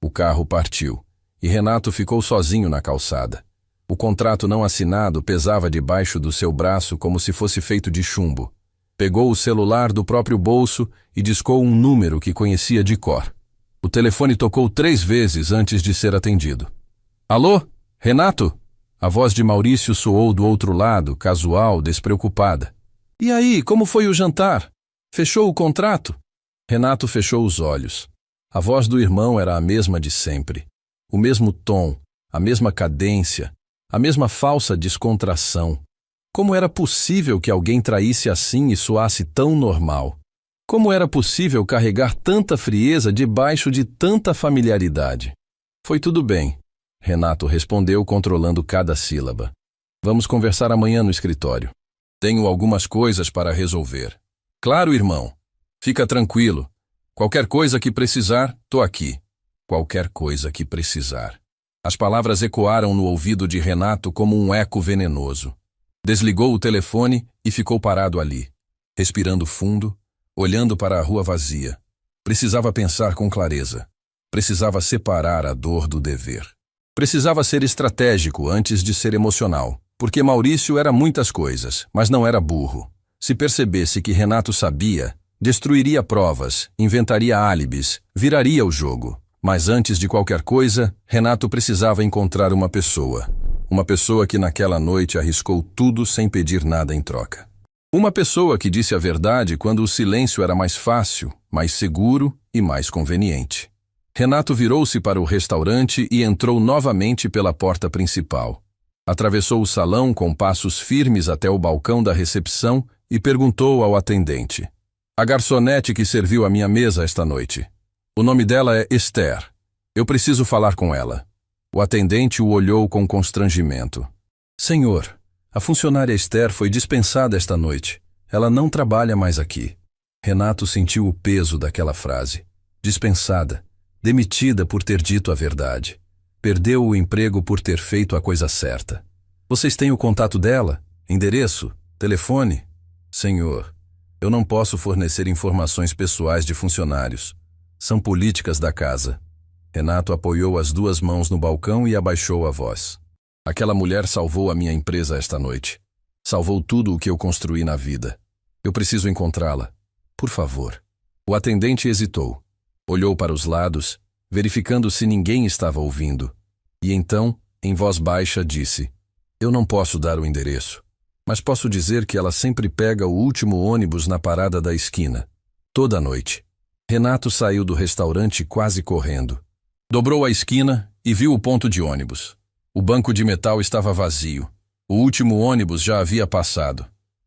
O carro partiu, e Renato ficou sozinho na calçada. O contrato não assinado pesava debaixo do seu braço como se fosse feito de chumbo. Pegou o celular do próprio bolso e discou um número que conhecia de cor. O telefone tocou 3 vezes antes de ser atendido. Alô? Renato? A voz de Maurício soou do outro lado, casual, despreocupada. E aí, como foi o jantar? Fechou o contrato? Renato fechou os olhos. A voz do irmão era a mesma de sempre. O mesmo tom, a mesma cadência, a mesma falsa descontração. Como era possível que alguém traísse assim e soasse tão normal? Como era possível carregar tanta frieza debaixo de tanta familiaridade? Foi tudo bem, Renato respondeu controlando cada sílaba. Vamos conversar amanhã no escritório. Tenho algumas coisas para resolver. Claro, irmão. Fica tranquilo. Qualquer coisa que precisar, tô aqui. Qualquer coisa que precisar. As palavras ecoaram no ouvido de Renato como um eco venenoso. Desligou o telefone e ficou parado ali, respirando fundo, olhando para a rua vazia. Precisava pensar com clareza. Precisava separar a dor do dever. Precisava ser estratégico antes de ser emocional, porque Maurício era muitas coisas, mas não era burro. Se percebesse que Renato sabia, destruiria provas, inventaria álibis, viraria o jogo. Mas antes de qualquer coisa, Renato precisava encontrar uma pessoa. Uma pessoa que naquela noite arriscou tudo sem pedir nada em troca. Uma pessoa que disse a verdade quando o silêncio era mais fácil, mais seguro e mais conveniente. Renato virou-se para o restaurante e entrou novamente pela porta principal. Atravessou o salão com passos firmes até o balcão da recepção e perguntou ao atendente. A garçonete que serviu a minha mesa esta noite. O nome dela é Esther. Eu preciso falar com ela. O atendente o olhou com constrangimento. Senhor, a funcionária Esther foi dispensada esta noite. Ela não trabalha mais aqui. Renato sentiu o peso daquela frase. Dispensada. Demitida por ter dito a verdade. Perdeu o emprego por ter feito a coisa certa. Vocês têm o contato dela? Endereço? Telefone? Senhor, eu não posso fornecer informações pessoais de funcionários. São políticas da casa. Renato apoiou as 2 mãos no balcão e abaixou a voz. Aquela mulher salvou a minha empresa esta noite. Salvou tudo o que eu construí na vida. Eu preciso encontrá-la. Por favor. O atendente hesitou. Olhou para os lados, verificando se ninguém estava ouvindo. E então, em voz baixa, disse: Eu não posso dar o endereço, mas posso dizer que ela sempre pega o último ônibus na parada da esquina. Toda noite. Renato saiu do restaurante quase correndo. Dobrou a esquina e viu o ponto de ônibus. O banco de metal estava vazio. O último ônibus já havia passado.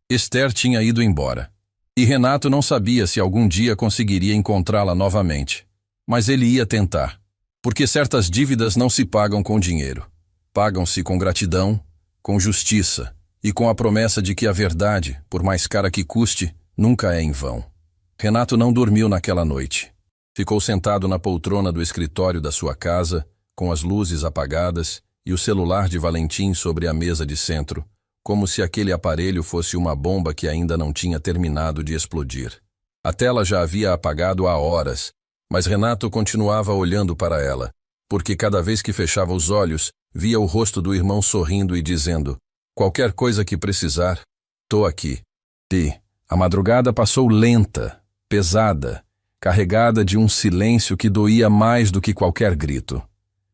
Esther tinha ido embora. E Renato não sabia se algum dia conseguiria encontrá-la novamente. Mas ele ia tentar. Porque certas dívidas não se pagam com dinheiro. Pagam-se com gratidão, com justiça e com a promessa de que a verdade, por mais cara que custe, nunca é em vão. Renato não dormiu naquela noite. Ficou sentado na poltrona do escritório da sua casa, com as luzes apagadas e o celular de Valentim sobre a mesa de centro, como se aquele aparelho fosse uma bomba que ainda não tinha terminado de explodir. A tela já havia apagado há horas, mas Renato continuava olhando para ela, porque cada vez que fechava os olhos, via o rosto do irmão sorrindo e dizendo: qualquer coisa que precisar, tô aqui. E a madrugada passou lenta, pesada, carregada de um silêncio que doía mais do que qualquer grito.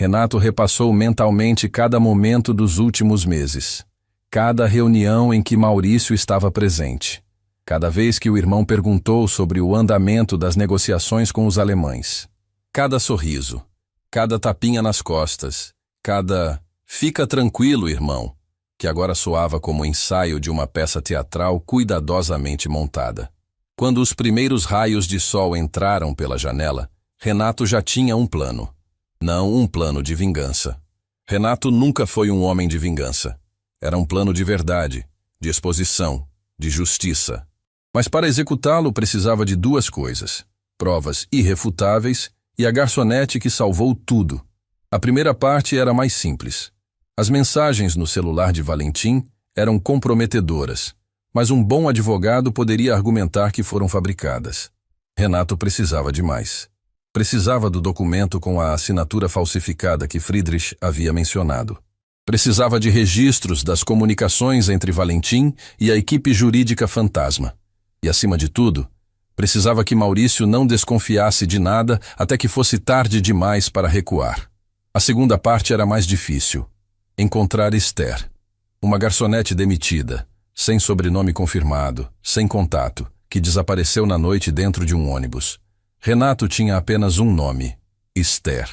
Renato repassou mentalmente cada momento dos últimos meses. Cada reunião em que Maurício estava presente. Cada vez que o irmão perguntou sobre o andamento das negociações com os alemães. Cada sorriso. Cada tapinha nas costas. Cada "fica tranquilo, irmão", que agora soava como ensaio de uma peça teatral cuidadosamente montada. Quando os primeiros raios de sol entraram pela janela, Renato já tinha um plano. Não um plano de vingança. Renato nunca foi um homem de vingança. Era um plano de verdade, de exposição, de justiça. Mas para executá-lo precisava de duas coisas: provas irrefutáveis e a garçonete que salvou tudo. A primeira parte era mais simples. As mensagens no celular de Valentim eram comprometedoras, mas um bom advogado poderia argumentar que foram fabricadas. Renato precisava de mais. Precisava do documento com a assinatura falsificada que Friedrich havia mencionado. Precisava de registros das comunicações entre Valentim e a equipe jurídica fantasma. E, acima de tudo, precisava que Maurício não desconfiasse de nada até que fosse tarde demais para recuar. A segunda parte era mais difícil. Encontrar Esther. Uma garçonete demitida, sem sobrenome confirmado, sem contato, que desapareceu na noite dentro de um ônibus. Renato tinha apenas um nome: Esther.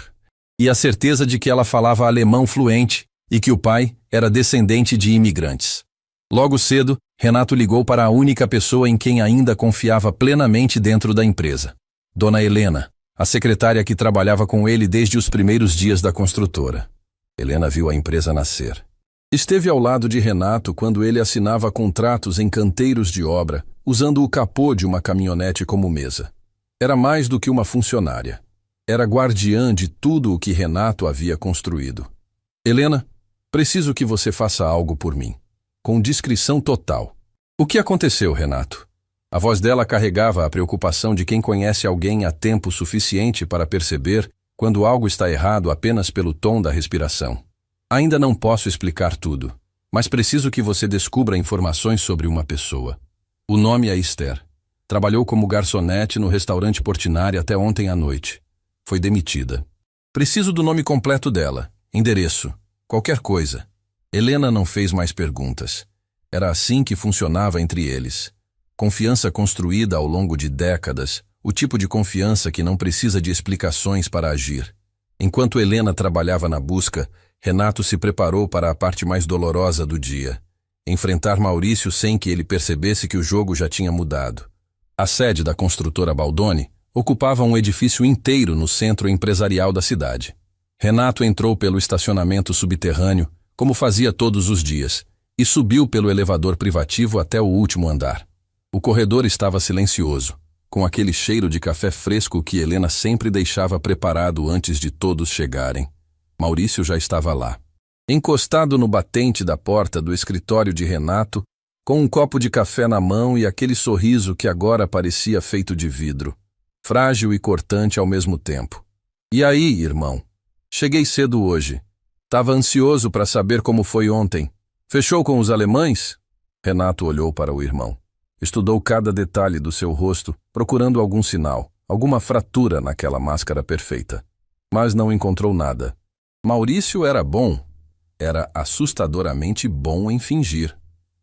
E a certeza de que ela falava alemão fluente e que o pai era descendente de imigrantes. Logo cedo, Renato ligou para a única pessoa em quem ainda confiava plenamente dentro da empresa: Dona Helena, a secretária que trabalhava com ele desde os primeiros dias da construtora. Helena viu a empresa nascer. Esteve ao lado de Renato quando ele assinava contratos em canteiros de obra, usando o capô de uma caminhonete como mesa. Era mais do que uma funcionária. Era guardiã de tudo o que Renato havia construído. Helena, preciso que você faça algo por mim. Com discrição total. O que aconteceu, Renato? A voz dela carregava a preocupação de quem conhece alguém há tempo suficiente para perceber quando algo está errado apenas pelo tom da respiração. Ainda não posso explicar tudo, mas preciso que você descubra informações sobre uma pessoa. O nome é Esther. Trabalhou como garçonete no restaurante Portinari até ontem à noite. Foi demitida. Preciso do nome completo dela, endereço, qualquer coisa. Helena não fez mais perguntas. Era assim que funcionava entre eles. Confiança construída ao longo de décadas, o tipo de confiança que não precisa de explicações para agir. Enquanto Helena trabalhava na busca, Renato se preparou para a parte mais dolorosa do dia: enfrentar Maurício sem que ele percebesse que o jogo já tinha mudado. A sede da construtora Baldoni ocupava um edifício inteiro no centro empresarial da cidade. Renato entrou pelo estacionamento subterrâneo, como fazia todos os dias, e subiu pelo elevador privativo até o último andar. O corredor estava silencioso, com aquele cheiro de café fresco que Helena sempre deixava preparado antes de todos chegarem. Maurício já estava lá. Encostado no batente da porta do escritório de Renato, com um copo de café na mão e aquele sorriso que agora parecia feito de vidro, frágil e cortante ao mesmo tempo. E aí, irmão? Cheguei cedo hoje. Tava ansioso para saber como foi ontem. Fechou com os alemães? Renato olhou para o irmão. Estudou cada detalhe do seu rosto, procurando algum sinal, alguma fratura naquela máscara perfeita. Mas não encontrou nada. Maurício era bom. Era assustadoramente bom em fingir.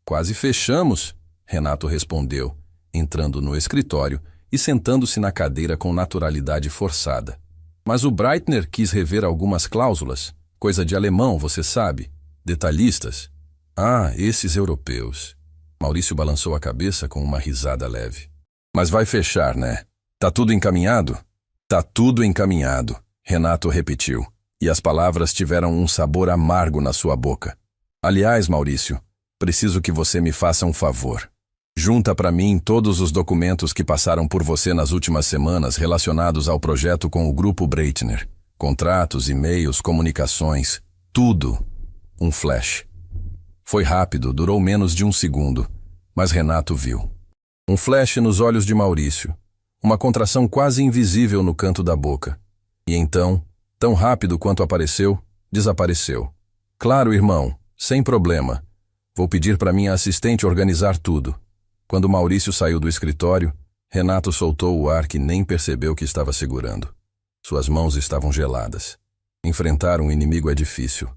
Quase fechamos, Renato respondeu, entrando no escritório e sentando-se na cadeira com naturalidade forçada. Mas o Breitner quis rever algumas cláusulas, coisa de alemão, você sabe, detalhistas. Ah, esses europeus. Maurício balançou a cabeça com uma risada leve. Mas vai fechar, né? Tá tudo encaminhado? Tá tudo encaminhado, Renato repetiu, e as palavras tiveram um sabor amargo na sua boca. Aliás, Maurício, preciso que você me faça um favor. Junta para mim todos os documentos que passaram por você nas últimas semanas relacionados ao projeto com o Grupo Breitner. Contratos, e-mails, comunicações, tudo. Um flash. Foi rápido, durou menos de um segundo, mas Renato viu. Um flash nos olhos de Maurício, uma contração quase invisível no canto da boca. E então, tão rápido quanto apareceu, desapareceu. Claro, irmão, sem problema. Vou pedir para minha assistente organizar tudo. Quando Maurício saiu do escritório, Renato soltou o ar que nem percebeu que estava segurando. Suas mãos estavam geladas. Enfrentar um inimigo é difícil.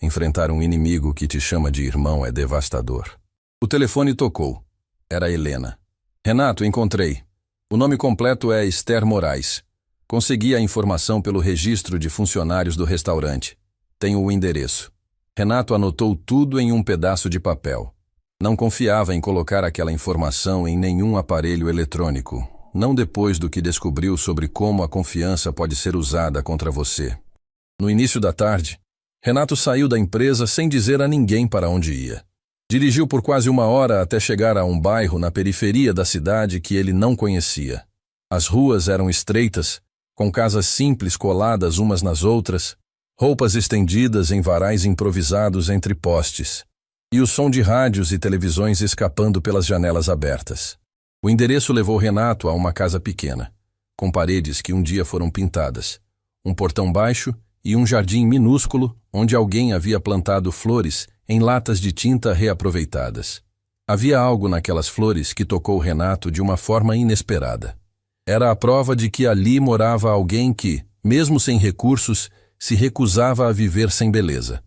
Enfrentar um inimigo que te chama de irmão é devastador. O telefone tocou. Era Helena. Renato, encontrei. O nome completo é Esther Moraes. Consegui a informação pelo registro de funcionários do restaurante. Tenho o endereço. Renato anotou tudo em um pedaço de papel. Não confiava em colocar aquela informação em nenhum aparelho eletrônico. não depois do que descobriu sobre como a confiança pode ser usada contra você. No início da tarde, Renato saiu da empresa sem dizer a ninguém para onde ia. Dirigiu por quase 1 hora até chegar a um bairro na periferia da cidade que ele não conhecia. As ruas eram estreitas, com casas simples coladas umas nas outras, roupas estendidas em varais improvisados entre postes, e o som de rádios e televisões escapando pelas janelas abertas. O endereço levou Renato a uma casa pequena, com paredes que um dia foram pintadas, um portão baixo e um jardim minúsculo onde alguém havia plantado flores em latas de tinta reaproveitadas. Havia algo naquelas flores que tocou Renato de uma forma inesperada. Era a prova de que ali morava alguém que, mesmo sem recursos, se recusava a viver sem beleza.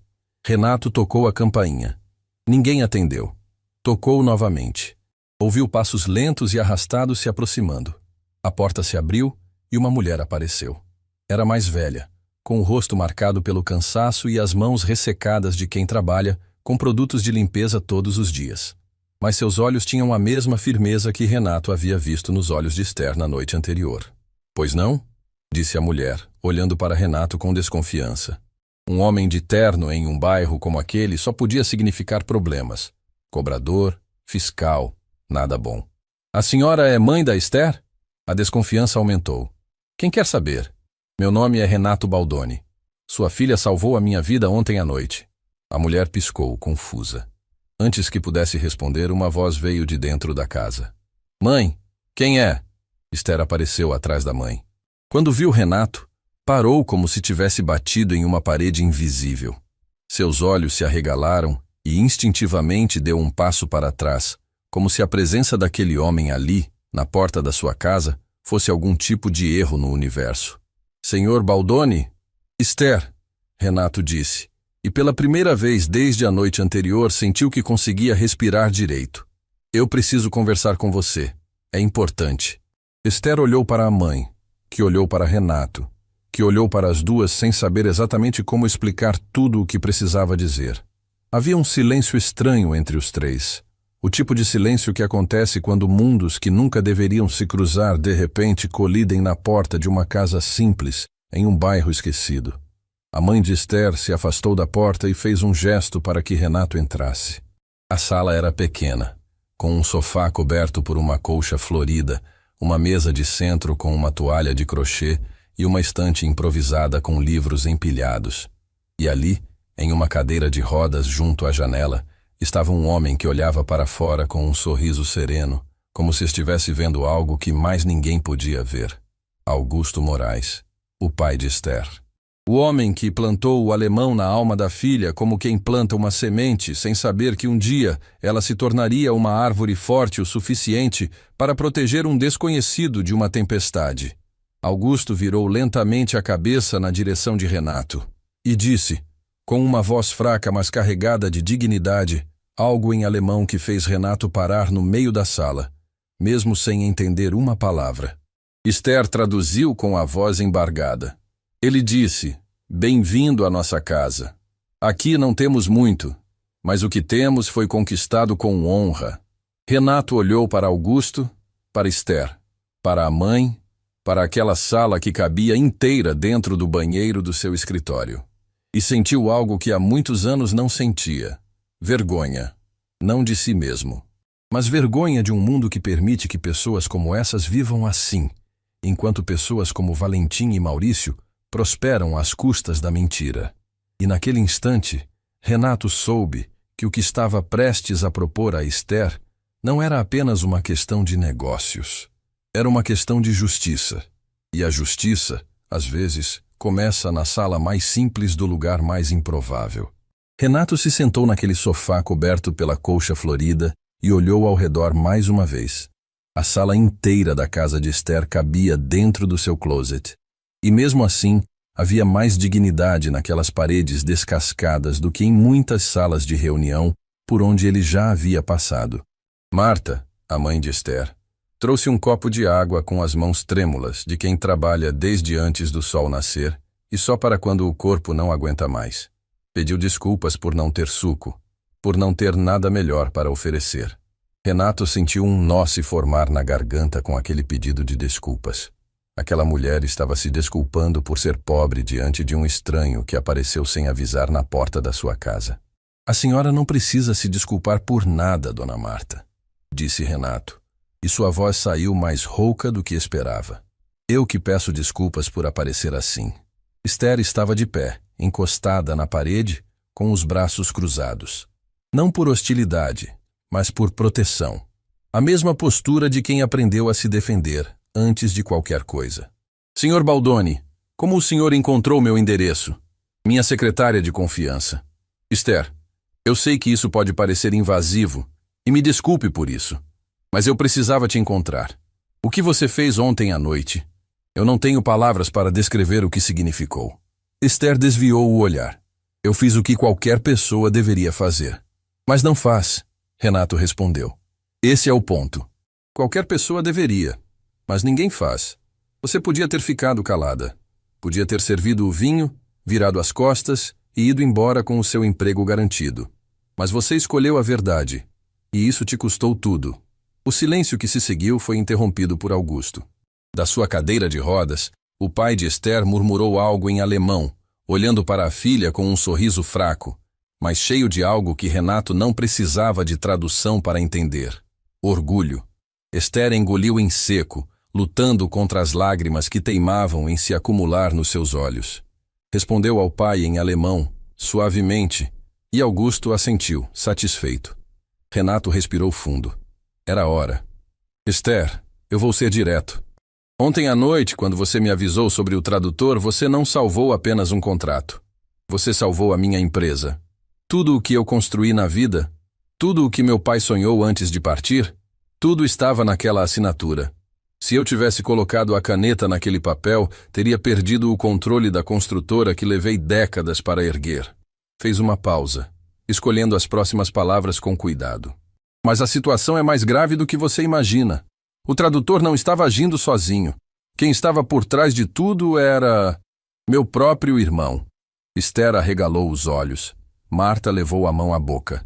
Renato tocou a campainha. Ninguém atendeu. Tocou novamente. Ouviu passos lentos e arrastados se aproximando. A porta se abriu e uma mulher apareceu. Era mais velha, com o rosto marcado pelo cansaço e as mãos ressecadas de quem trabalha com produtos de limpeza todos os dias. Mas seus olhos tinham a mesma firmeza que Renato havia visto nos olhos de Esther na noite anterior. "Pois não?", disse a mulher, olhando para Renato com desconfiança. Um homem de terno em um bairro como aquele só podia significar problemas. Cobrador, fiscal, nada bom. "A senhora é mãe da Esther?" A desconfiança aumentou. "Quem quer saber? Meu nome é Renato Baldoni. Sua filha salvou a minha vida ontem à noite." A mulher piscou, confusa. Antes que pudesse responder, uma voz veio de dentro da casa. "Mãe, quem é?" Esther apareceu atrás da mãe. Quando viu Renato, parou como se tivesse batido em uma parede invisível. Seus olhos se arregalaram e instintivamente deu um passo para trás, como se a presença daquele homem ali, na porta da sua casa, fosse algum tipo de erro no universo. "Senhor Baldoni?" "Esther", Renato disse, e pela primeira vez desde a noite anterior sentiu que conseguia respirar direito. "Eu preciso conversar com você. É importante." Esther olhou para a mãe, que olhou para Renato, que olhou para as duas sem saber exatamente como explicar tudo o que precisava dizer. Havia um silêncio estranho entre os três. O tipo de silêncio que acontece quando mundos que nunca deveriam se cruzar de repente colidem na porta de uma casa simples, em um bairro esquecido. A mãe de Esther se afastou da porta e fez um gesto para que Renato entrasse. A sala era pequena, com um sofá coberto por uma colcha florida, uma mesa de centro com uma toalha de crochê e uma estante improvisada com livros empilhados. E ali, em uma cadeira de rodas junto à janela, estava um homem que olhava para fora com um sorriso sereno, como se estivesse vendo algo que mais ninguém podia ver. Augusto Moraes, o pai de Esther. O homem que plantou o alemão na alma da filha como quem planta uma semente sem saber que um dia ela se tornaria uma árvore forte o suficiente para proteger um desconhecido de uma tempestade. Augusto virou lentamente a cabeça na direção de Renato e disse, com uma voz fraca mas carregada de dignidade, algo em alemão que fez Renato parar no meio da sala, mesmo sem entender uma palavra. Esther traduziu com a voz embargada. Ele disse, "Bem-vindo à nossa casa. Aqui não temos muito, mas o que temos foi conquistado com honra." Renato olhou para Augusto, para Esther, para a mãe, para aquela sala que cabia inteira dentro do banheiro do seu escritório. E sentiu algo que há muitos anos não sentia. Vergonha. Não de si mesmo, mas vergonha de um mundo que permite que pessoas como essas vivam assim, enquanto pessoas como Valentim e Maurício prosperam às custas da mentira. E naquele instante, Renato soube que o que estava prestes a propor a Esther não era apenas uma questão de negócios. Era uma questão de justiça. E a justiça, às vezes, começa na sala mais simples do lugar mais improvável. Renato se sentou naquele sofá coberto pela colcha florida e olhou ao redor mais uma vez. A sala inteira da casa de Esther cabia dentro do seu closet. E mesmo assim, havia mais dignidade naquelas paredes descascadas do que em muitas salas de reunião por onde ele já havia passado. Marta, a mãe de Esther, trouxe um copo de água com as mãos trêmulas de quem trabalha desde antes do sol nascer e só para quando o corpo não aguenta mais. Pediu desculpas por não ter suco, por não ter nada melhor para oferecer. Renato sentiu um nó se formar na garganta com aquele pedido de desculpas. Aquela mulher estava se desculpando por ser pobre diante de um estranho que apareceu sem avisar na porta da sua casa. A senhora não precisa se desculpar por nada, dona Marta, disse Renato, e sua voz saiu mais rouca do que esperava. Eu que peço desculpas por aparecer assim. Esther estava de pé, encostada na parede, com os braços cruzados. Não por hostilidade, mas por proteção. A mesma postura de quem aprendeu a se defender antes de qualquer coisa. Senhor Baldoni, como o senhor encontrou meu endereço? Minha secretária de confiança. Esther, eu sei que isso pode parecer invasivo, e me desculpe por isso, mas eu precisava te encontrar. O que você fez ontem à noite? Eu não tenho palavras para descrever o que significou. Esther desviou o olhar. Eu fiz o que qualquer pessoa deveria fazer. Mas não faz, Renato respondeu. Esse é o ponto. Qualquer pessoa deveria, mas ninguém faz. Você podia ter ficado calada. Podia ter servido o vinho, virado as costas e ido embora com o seu emprego garantido. Mas você escolheu a verdade, e isso te custou tudo. O silêncio que se seguiu foi interrompido por Augusto. Da sua cadeira de rodas, o pai de Esther murmurou algo em alemão, olhando para a filha com um sorriso fraco, mas cheio de algo que Renato não precisava de tradução para entender. Orgulho. Esther engoliu em seco, lutando contra as lágrimas que teimavam em se acumular nos seus olhos. Respondeu ao pai em alemão, suavemente, e Augusto assentiu, satisfeito. Renato respirou fundo. Era hora. Esther, eu vou ser direto. Ontem à noite, quando você me avisou sobre o tradutor, você não salvou apenas um contrato. Você salvou a minha empresa. Tudo o que eu construí na vida, tudo o que meu pai sonhou antes de partir, tudo estava naquela assinatura. Se eu tivesse colocado a caneta naquele papel, teria perdido o controle da construtora que levei décadas para erguer. Fez uma pausa, escolhendo as próximas palavras com cuidado. Mas a situação é mais grave do que você imagina. O tradutor não estava agindo sozinho. Quem estava por trás de tudo era meu próprio irmão. Esther arregalou os olhos. Marta levou a mão à boca.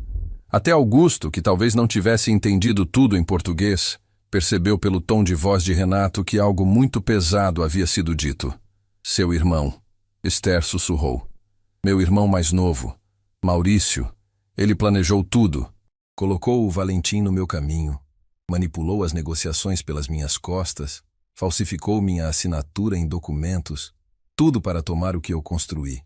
Até Augusto, que talvez não tivesse entendido tudo em português, percebeu pelo tom de voz de Renato que algo muito pesado havia sido dito. Seu irmão. Esther sussurrou. Meu irmão mais novo, Maurício. Ele planejou tudo. Colocou o Valentim no meu caminho. Manipulou as negociações pelas minhas costas, falsificou minha assinatura em documentos, tudo para tomar o que eu construí.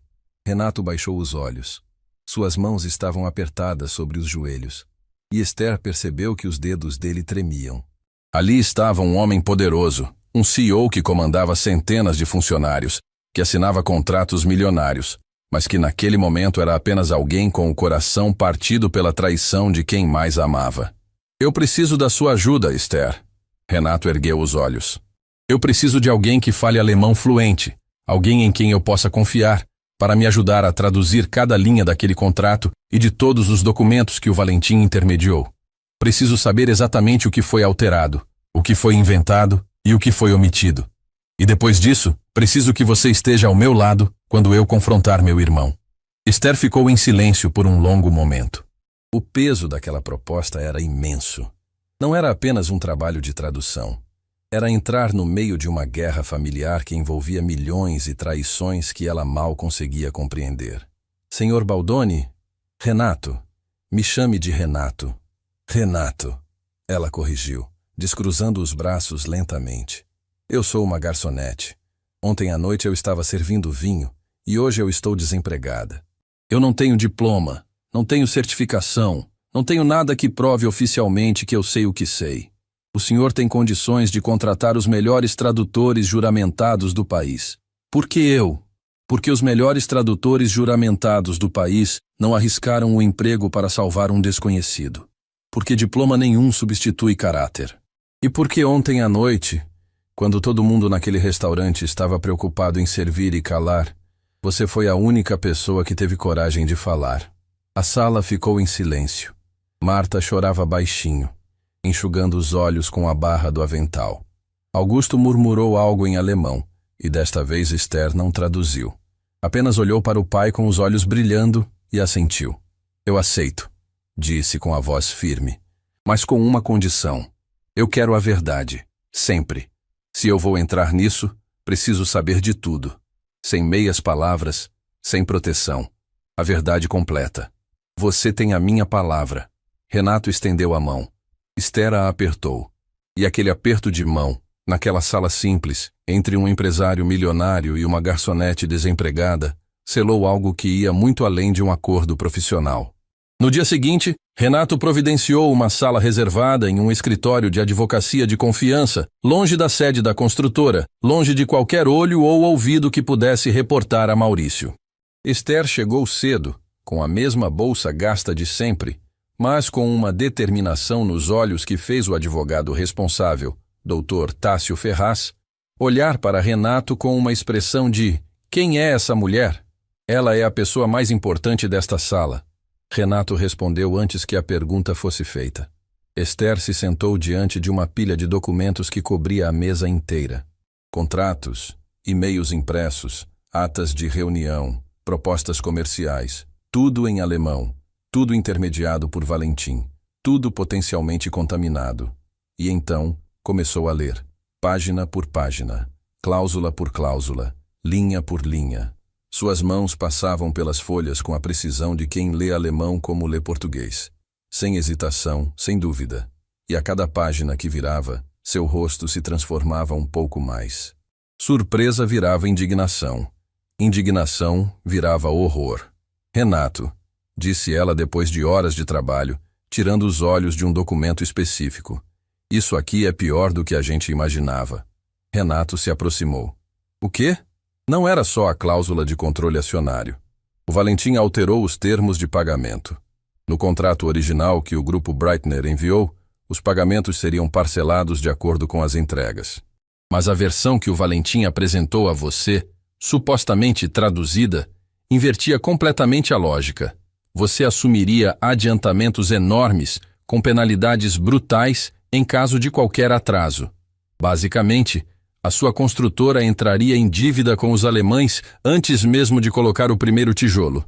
Renato baixou os olhos. Suas mãos estavam apertadas sobre os joelhos, e Esther percebeu que os dedos dele tremiam. Ali estava um homem poderoso, um CEO que comandava centenas de funcionários, que assinava contratos milionários, mas que naquele momento era apenas alguém com o coração partido pela traição de quem mais amava. Eu preciso da sua ajuda, Esther. Renato ergueu os olhos. Eu preciso de alguém que fale alemão fluente, alguém em quem eu possa confiar, para me ajudar a traduzir cada linha daquele contrato e de todos os documentos que o Valentim intermediou. Preciso saber exatamente o que foi alterado, o que foi inventado e o que foi omitido. E depois disso, preciso que você esteja ao meu lado quando eu confrontar meu irmão. Esther ficou em silêncio por um longo momento. O peso daquela proposta era imenso. Não era apenas um trabalho de tradução. Era entrar no meio de uma guerra familiar que envolvia milhões e traições que ela mal conseguia compreender. Senhor Baldoni? Renato. Me chame de Renato. Renato. Ela corrigiu, descruzando os braços lentamente. Eu sou uma garçonete. Ontem à noite eu estava servindo vinho e hoje eu estou desempregada. Eu não tenho diploma. Não tenho certificação, não tenho nada que prove oficialmente que eu sei o que sei. O senhor tem condições de contratar os melhores tradutores juramentados do país. Por que eu? Porque os melhores tradutores juramentados do país não arriscaram o emprego para salvar um desconhecido. Porque diploma nenhum substitui caráter. E porque ontem à noite, quando todo mundo naquele restaurante estava preocupado em servir e calar, você foi a única pessoa que teve coragem de falar. A sala ficou em silêncio. Marta chorava baixinho, enxugando os olhos com a barra do avental. Augusto murmurou algo em alemão, e desta vez Esther não traduziu. Apenas olhou para o pai com os olhos brilhando e assentiu. Eu aceito, disse com a voz firme. mas com uma condição. Eu quero a verdade, sempre. Se eu vou entrar nisso, preciso saber de tudo. Sem meias palavras, sem proteção. A verdade completa. Você tem a minha palavra. Renato estendeu a mão. Esther a apertou. E aquele aperto de mão, naquela sala simples, entre um empresário milionário e uma garçonete desempregada, selou algo que ia muito além de um acordo profissional. No dia seguinte, Renato providenciou uma sala reservada em um escritório de advocacia de confiança, longe da sede da construtora, longe de qualquer olho ou ouvido que pudesse reportar a Maurício. Esther chegou cedo, com a mesma bolsa gasta de sempre, mas com uma determinação nos olhos que fez o advogado responsável, Dr. Tássio Ferraz, olhar para Renato com uma expressão de: quem é essa mulher? Ela é a pessoa mais importante desta sala. Renato respondeu antes que a pergunta fosse feita. Esther se sentou diante de uma pilha de documentos que cobria a mesa inteira. Contratos, e-mails impressos, atas de reunião, propostas comerciais, tudo em alemão, tudo intermediado por Valentim, tudo potencialmente contaminado. E então começou a ler, página por página, cláusula por cláusula, linha por linha. Suas mãos passavam pelas folhas com a precisão de quem lê alemão como lê português. Sem hesitação, sem dúvida. E a cada página que virava, seu rosto se transformava um pouco mais. Surpresa virava indignação. Indignação virava horror. Renato, disse ela depois de horas de trabalho, tirando os olhos de um documento específico. Isso aqui é pior do que a gente imaginava. Renato se aproximou. O quê? Não era só a cláusula de controle acionário. O Valentim alterou os termos de pagamento. No contrato original que o grupo Breitner enviou, os pagamentos seriam parcelados de acordo com as entregas. Mas a versão que o Valentim apresentou a você, supostamente traduzida, invertia completamente a lógica. Você assumiria adiantamentos enormes, com penalidades brutais em caso de qualquer atraso. Basicamente, a sua construtora entraria em dívida com os alemães antes mesmo de colocar o primeiro tijolo.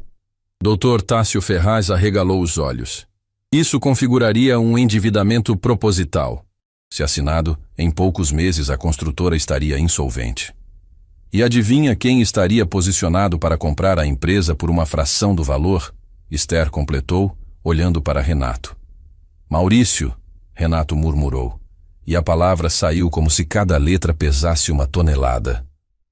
Dr. Tássio Ferraz arregalou os olhos. Isso configuraria um endividamento proposital. Se assinado, em poucos meses a construtora estaria insolvente. E adivinha quem estaria posicionado para comprar a empresa por uma fração do valor? Esther completou, olhando para Renato. Maurício, Renato murmurou. E a palavra saiu como se cada letra pesasse uma tonelada.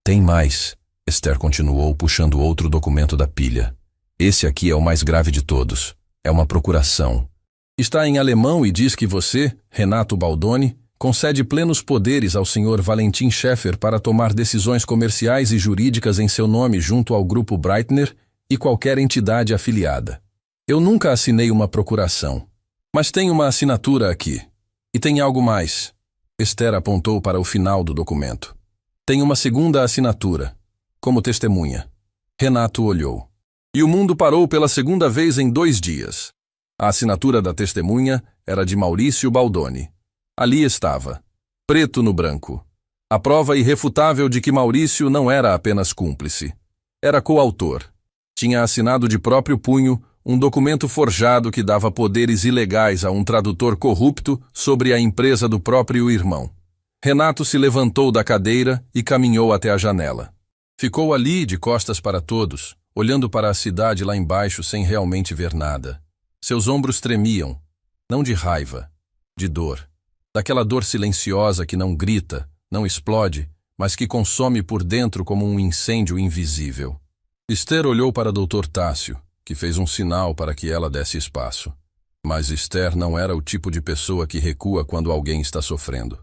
Tem mais, Esther continuou, puxando outro documento da pilha. Esse aqui é o mais grave de todos. É uma procuração. Está em alemão e diz que você, Renato Baldoni, concede plenos poderes ao Sr. Valentim Scheffer para tomar decisões comerciais e jurídicas em seu nome junto ao grupo Breitner e qualquer entidade afiliada. Eu nunca assinei uma procuração, mas tem uma assinatura aqui. E tem algo mais. Esther apontou para o final do documento. Tem uma segunda assinatura, como testemunha. Renato olhou. E o mundo parou pela segunda vez em 2 dias. A assinatura da testemunha era de Maurício Baldoni. Ali estava, preto no branco, a prova irrefutável de que Maurício não era apenas cúmplice. Era coautor. Tinha assinado de próprio punho um documento forjado que dava poderes ilegais a um tradutor corrupto sobre a empresa do próprio irmão. Renato se levantou da cadeira e caminhou até a janela. Ficou ali, de costas para todos, olhando para a cidade lá embaixo sem realmente ver nada. Seus ombros tremiam, não de raiva, de dor. Daquela dor silenciosa que não grita, não explode, mas que consome por dentro como um incêndio invisível. Esther olhou para Dr. Tássio, que fez um sinal para que ela desse espaço. Mas Esther não era o tipo de pessoa que recua quando alguém está sofrendo.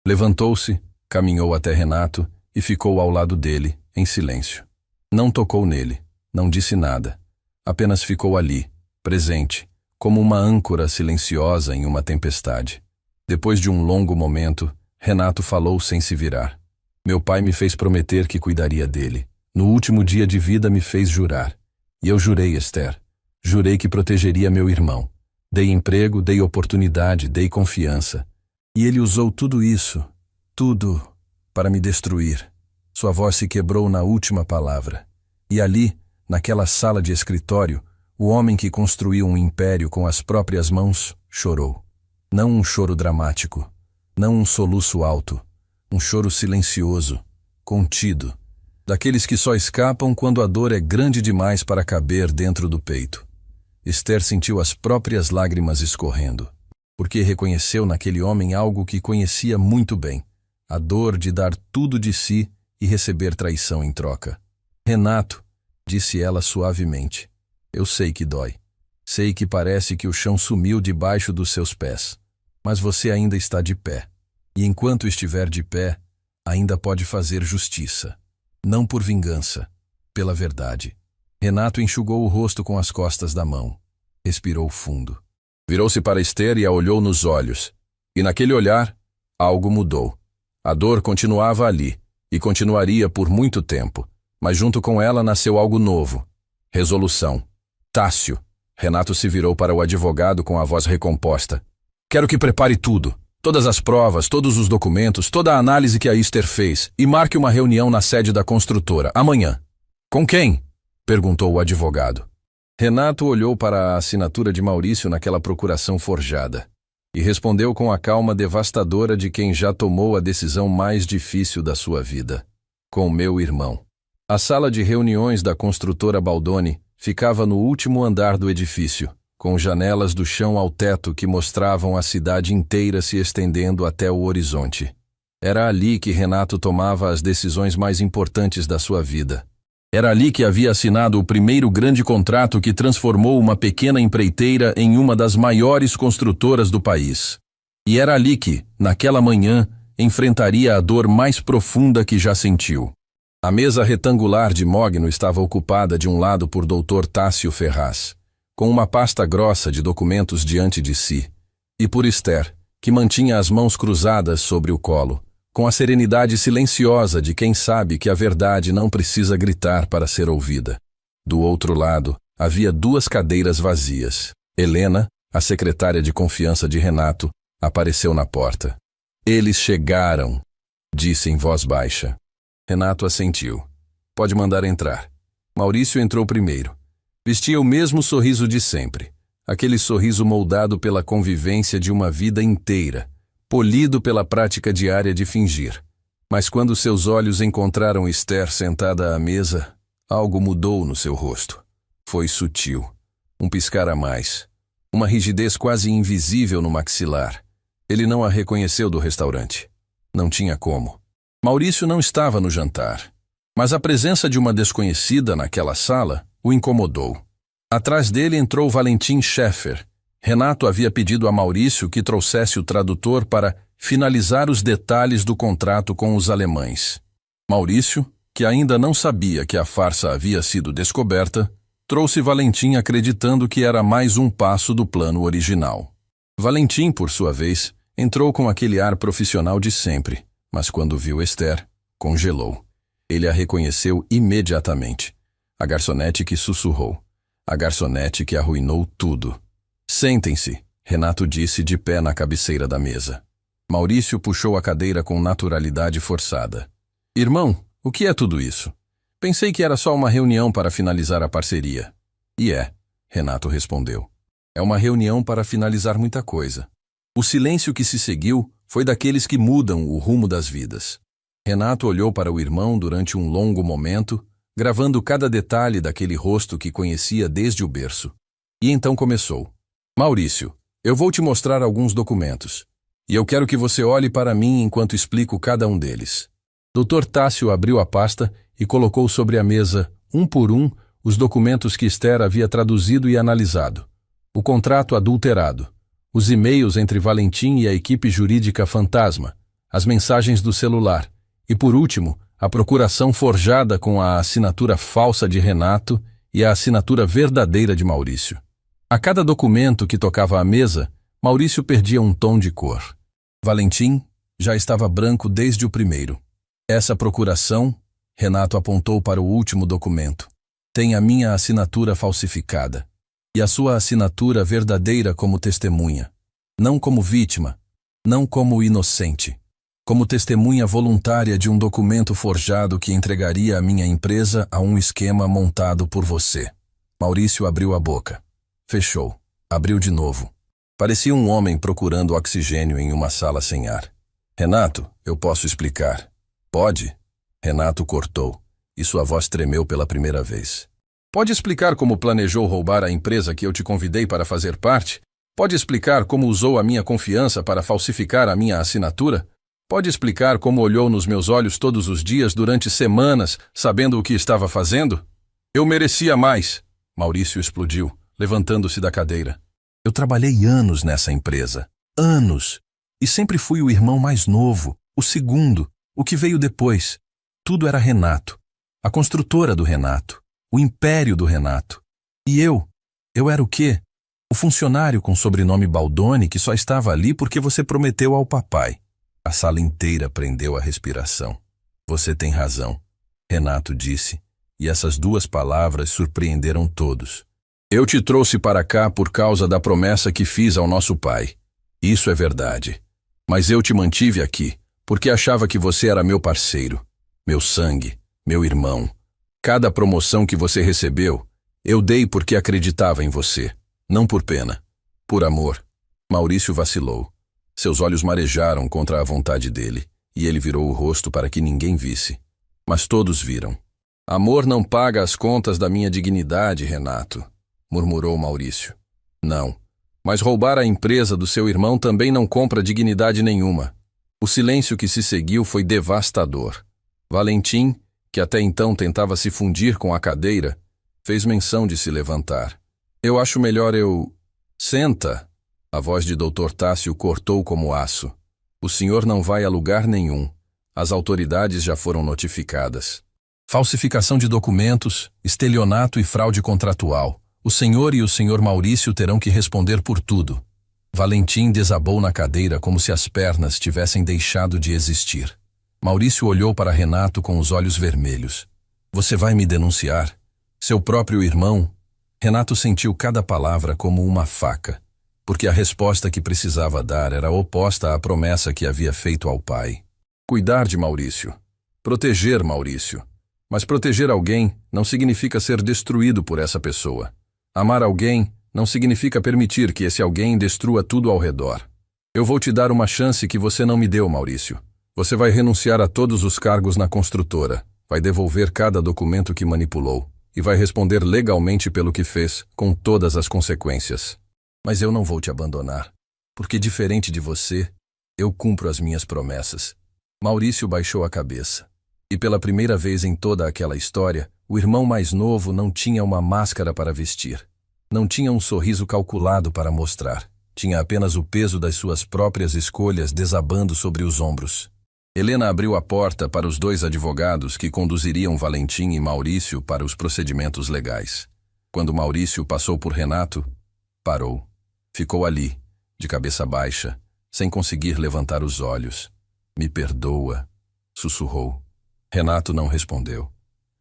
Levantou-se, caminhou até Renato e ficou ao lado dele, em silêncio. Não tocou nele, não disse nada. Apenas ficou ali, presente, como uma âncora silenciosa em uma tempestade. Depois de um longo momento, Renato falou sem se virar. Meu pai me fez prometer que cuidaria dele. No último dia de vida me fez jurar. E eu jurei, Esther. Jurei que protegeria meu irmão. Dei emprego, dei oportunidade, dei confiança. E ele usou tudo isso, tudo, para me destruir. Sua voz se quebrou na última palavra. E ali, naquela sala de escritório, o homem que construiu um império com as próprias mãos chorou. Não um choro dramático, não um soluço alto, um choro silencioso, contido, daqueles que só escapam quando a dor é grande demais para caber dentro do peito. Esther sentiu as próprias lágrimas escorrendo, porque reconheceu naquele homem algo que conhecia muito bem, a dor de dar tudo de si e receber traição em troca. Renato, disse ela suavemente, eu sei que dói. Sei que parece que o chão sumiu debaixo dos seus pés. Mas você ainda está de pé. E enquanto estiver de pé, ainda pode fazer justiça. Não por vingança, pela verdade. Renato enxugou o rosto com as costas da mão. Respirou fundo. Virou-se para Esther e a olhou nos olhos. E naquele olhar, algo mudou. A dor continuava ali, e continuaria por muito tempo. Mas junto com ela nasceu algo novo. Resolução. Tássio. Renato se virou para o advogado com a voz recomposta. Quero que prepare tudo. Todas as provas, todos os documentos, toda a análise que a Esther fez, e marque uma reunião na sede da construtora, amanhã. Com quem? Perguntou o advogado. Renato olhou para a assinatura de Maurício naquela procuração forjada e respondeu com a calma devastadora de quem já tomou a decisão mais difícil da sua vida. Com meu irmão. A sala de reuniões da construtora Baldoni ficava no último andar do edifício, com janelas do chão ao teto que mostravam a cidade inteira se estendendo até o horizonte. Era ali que Renato tomava as decisões mais importantes da sua vida. Era ali que havia assinado o primeiro grande contrato que transformou uma pequena empreiteira em uma das maiores construtoras do país. E era ali que, naquela manhã, enfrentaria a dor mais profunda que já sentiu. A mesa retangular de mogno estava ocupada de um lado por Dr. Tássio Ferraz, com uma pasta grossa de documentos diante de si, e por Esther, que mantinha as mãos cruzadas sobre o colo, com a serenidade silenciosa de quem sabe que a verdade não precisa gritar para ser ouvida. Do outro lado, havia 2 cadeiras vazias. Helena, a secretária de confiança de Renato, apareceu na porta. Eles chegaram, disse em voz baixa. Renato assentiu. Pode mandar entrar. Maurício entrou primeiro. Vestia o mesmo sorriso de sempre, aquele sorriso moldado pela convivência de uma vida inteira, polido pela prática diária de fingir. Mas quando seus olhos encontraram Esther sentada à mesa, algo mudou no seu rosto. Foi sutil. Um piscar a mais. Uma rigidez quase invisível no maxilar. Ele não a reconheceu do restaurante. Não tinha como. Maurício não estava no jantar, mas a presença de uma desconhecida naquela sala o incomodou. Atrás dele entrou Valentim Scheffer. Renato havia pedido a Maurício que trouxesse o tradutor para finalizar os detalhes do contrato com os alemães. Maurício, que ainda não sabia que a farsa havia sido descoberta, trouxe Valentim acreditando que era mais um passo do plano original. Valentim, por sua vez, entrou com aquele ar profissional de sempre, mas quando viu Esther, congelou. Ele a reconheceu imediatamente. A garçonete que sussurrou. A garçonete que arruinou tudo. Sentem-se, Renato disse de pé na cabeceira da mesa. Maurício puxou a cadeira com naturalidade forçada. Irmão, o que é tudo isso? Pensei que era só uma reunião para finalizar a parceria. E é, Renato respondeu. É uma reunião para finalizar muita coisa. O silêncio que se seguiu foi daqueles que mudam o rumo das vidas. Renato olhou para o irmão durante um longo momento, gravando cada detalhe daquele rosto que conhecia desde o berço. E então começou. Maurício, eu vou te mostrar alguns documentos. E eu quero que você olhe para mim enquanto explico cada um deles. Dr. Tássio abriu a pasta e colocou sobre a mesa, um por um, os documentos que Esther havia traduzido e analisado. O contrato adulterado. Os e-mails entre Valentim e a equipe jurídica fantasma, as mensagens do celular e, por último, a procuração forjada com a assinatura falsa de Renato e a assinatura verdadeira de Maurício. A cada documento que tocava à mesa, Maurício perdia um tom de cor. Valentim já estava branco desde o primeiro. Essa procuração, Renato apontou para o último documento, tem a minha assinatura falsificada. E a sua assinatura verdadeira como testemunha. Não como vítima, não como inocente. Como testemunha voluntária de um documento forjado que entregaria a minha empresa a um esquema montado por você. Maurício abriu a boca. Fechou. Abriu de novo. Parecia um homem procurando oxigênio em uma sala sem ar. Renato, eu posso explicar. Pode? Renato cortou, e sua voz tremeu pela primeira vez. Pode explicar como planejou roubar a empresa que eu te convidei para fazer parte? Pode explicar como usou a minha confiança para falsificar a minha assinatura? Pode explicar como olhou nos meus olhos todos os dias durante semanas, sabendo o que estava fazendo? Eu merecia mais, Maurício explodiu, levantando-se da cadeira. Eu trabalhei anos nessa empresa. Anos. E sempre fui o irmão mais novo, o segundo, o que veio depois. Tudo era Renato. A construtora do Renato. O império do Renato. E eu era o quê? O funcionário com sobrenome Baldoni que só estava ali porque você prometeu ao papai. A sala inteira prendeu a respiração. Você tem razão, Renato disse, e essas duas palavras surpreenderam todos. Eu te trouxe para cá por causa da promessa que fiz ao nosso pai. Isso é verdade. Mas eu te mantive aqui, porque achava que você era meu parceiro, meu sangue, meu irmão. Cada promoção que você recebeu, eu dei porque acreditava em você, não por pena, por amor. Maurício vacilou. Seus olhos marejaram contra a vontade dele, e ele virou o rosto para que ninguém visse. Mas todos viram. Amor não paga as contas da minha dignidade, Renato, murmurou Maurício. Não, mas roubar a empresa do seu irmão também não compra dignidade nenhuma. O silêncio que se seguiu foi devastador. Valentim, que até então tentava se fundir com a cadeira, fez menção de se levantar. Eu acho melhor eu... Senta! A voz de Dr. Tássio cortou como aço. O senhor não vai a lugar nenhum. As autoridades já foram notificadas. Falsificação de documentos, estelionato e fraude contratual. O senhor e o senhor Maurício terão que responder por tudo. Valentim desabou na cadeira como se as pernas tivessem deixado de existir. Maurício olhou para Renato com os olhos vermelhos. Você vai me denunciar? Seu próprio irmão? Renato sentiu cada palavra como uma faca, porque a resposta que precisava dar era oposta à promessa que havia feito ao pai. Cuidar de Maurício. Proteger Maurício. Mas proteger alguém não significa ser destruído por essa pessoa. Amar alguém não significa permitir que esse alguém destrua tudo ao redor. Eu vou te dar uma chance que você não me deu, Maurício. Você vai renunciar a todos os cargos na construtora, vai devolver cada documento que manipulou e vai responder legalmente pelo que fez, com todas as consequências. Mas eu não vou te abandonar, porque diferente de você, eu cumpro as minhas promessas. Maurício baixou a cabeça. E pela primeira vez em toda aquela história, o irmão mais novo não tinha uma máscara para vestir. Não tinha um sorriso calculado para mostrar. Tinha apenas o peso das suas próprias escolhas desabando sobre os ombros. Helena abriu a porta para os dois advogados que conduziriam Valentim e Maurício para os procedimentos legais. Quando Maurício passou por Renato, parou. Ficou ali, de cabeça baixa, sem conseguir levantar os olhos. Me perdoa, sussurrou. Renato não respondeu.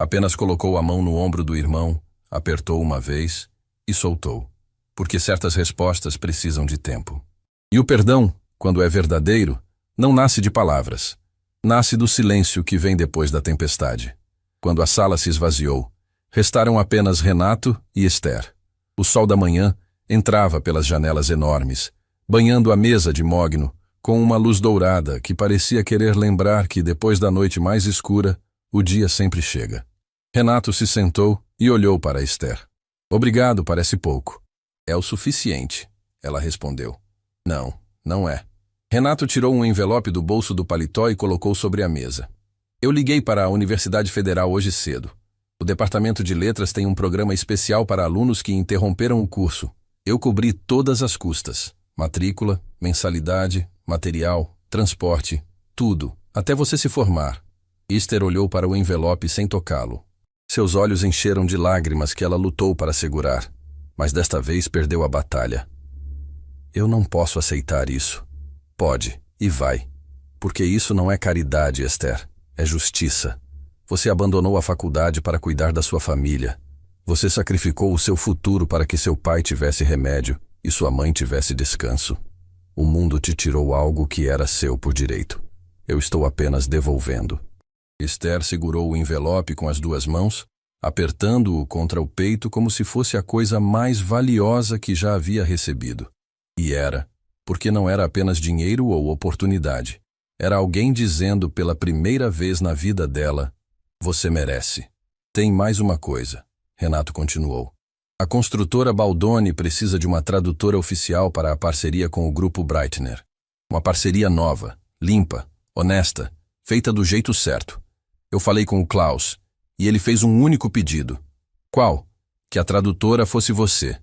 Apenas colocou a mão no ombro do irmão, apertou uma vez e soltou, porque certas respostas precisam de tempo. E o perdão, quando é verdadeiro, não nasce de palavras. Nasce do silêncio que vem depois da tempestade. Quando a sala se esvaziou, restaram apenas Renato e Esther. O sol da manhã entrava pelas janelas enormes, banhando a mesa de mogno com uma luz dourada que parecia querer lembrar que depois da noite mais escura, o dia sempre chega. Renato se sentou e olhou para Esther. Obrigado parece pouco. É o suficiente, ela respondeu. Não, não é. Renato tirou um envelope do bolso do paletó e colocou sobre a mesa. Eu liguei para a Universidade Federal hoje cedo. O Departamento de Letras tem um programa especial para alunos que interromperam o curso. Eu cobri todas as custas. Matrícula, mensalidade, material, transporte, tudo, até você se formar. Esther olhou para o envelope sem tocá-lo. Seus olhos encheram de lágrimas que ela lutou para segurar, mas desta vez perdeu a batalha. Eu não posso aceitar isso. Pode, e vai. Porque isso não é caridade, Esther. É justiça. Você abandonou a faculdade para cuidar da sua família. Você sacrificou o seu futuro para que seu pai tivesse remédio e sua mãe tivesse descanso. O mundo te tirou algo que era seu por direito. Eu estou apenas devolvendo. Esther segurou o envelope com as duas mãos, apertando-o contra o peito como se fosse a coisa mais valiosa que já havia recebido. E era, porque não era apenas dinheiro ou oportunidade. Era alguém dizendo pela primeira vez na vida dela: você merece. Tem mais uma coisa, Renato continuou. A construtora Baldoni precisa de uma tradutora oficial para a parceria com o grupo Breitner. Uma parceria nova, limpa, honesta, feita do jeito certo. Eu falei com o Klaus, e ele fez um único pedido. Qual? Que a tradutora fosse você.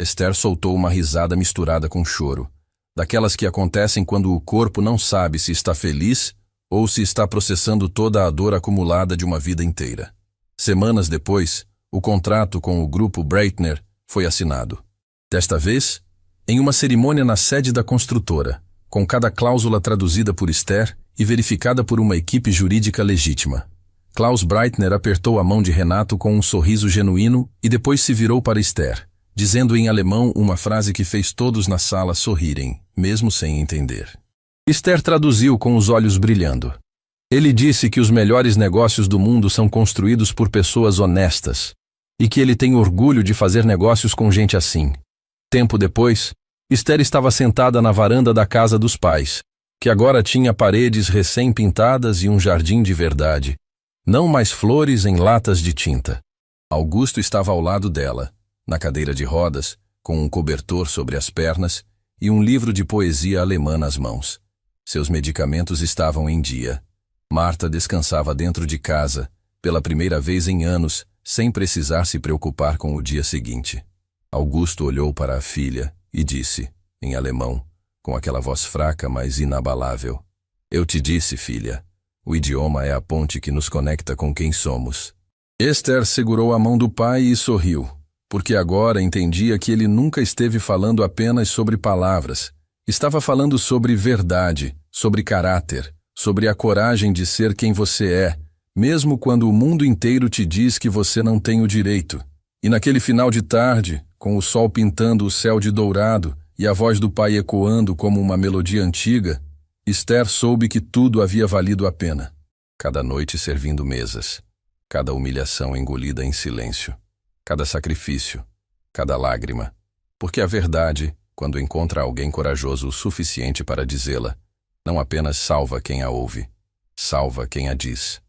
Esther soltou uma risada misturada com choro, daquelas que acontecem quando o corpo não sabe se está feliz ou se está processando toda a dor acumulada de uma vida inteira. Semanas depois, o contrato com o grupo Breitner foi assinado. Desta vez, em uma cerimônia na sede da construtora, com cada cláusula traduzida por Esther e verificada por uma equipe jurídica legítima. Klaus Breitner apertou a mão de Renato com um sorriso genuíno e depois se virou para Esther, dizendo em alemão uma frase que fez todos na sala sorrirem, mesmo sem entender. Esther traduziu com os olhos brilhando. Ele disse que os melhores negócios do mundo são construídos por pessoas honestas e que ele tem orgulho de fazer negócios com gente assim. Tempo depois, Esther estava sentada na varanda da casa dos pais, que agora tinha paredes recém-pintadas e um jardim de verdade, não mais flores em latas de tinta. Augusto estava ao lado dela, na cadeira de rodas, com um cobertor sobre as pernas e um livro de poesia alemã nas mãos. Seus medicamentos estavam em dia. Marta descansava dentro de casa, pela primeira vez em anos, sem precisar se preocupar com o dia seguinte. Augusto olhou para a filha e disse, em alemão, com aquela voz fraca, mas inabalável: eu te disse, filha, o idioma é a ponte que nos conecta com quem somos. Esther segurou a mão do pai e sorriu, porque agora entendia que ele nunca esteve falando apenas sobre palavras. Estava falando sobre verdade, sobre caráter, sobre a coragem de ser quem você é, mesmo quando o mundo inteiro te diz que você não tem o direito. E naquele final de tarde, com o sol pintando o céu de dourado e a voz do pai ecoando como uma melodia antiga, Esther soube que tudo havia valido a pena. Cada noite servindo mesas, cada humilhação engolida em silêncio, cada sacrifício, cada lágrima, porque a verdade, quando encontra alguém corajoso o suficiente para dizê-la, não apenas salva quem a ouve, salva quem a diz.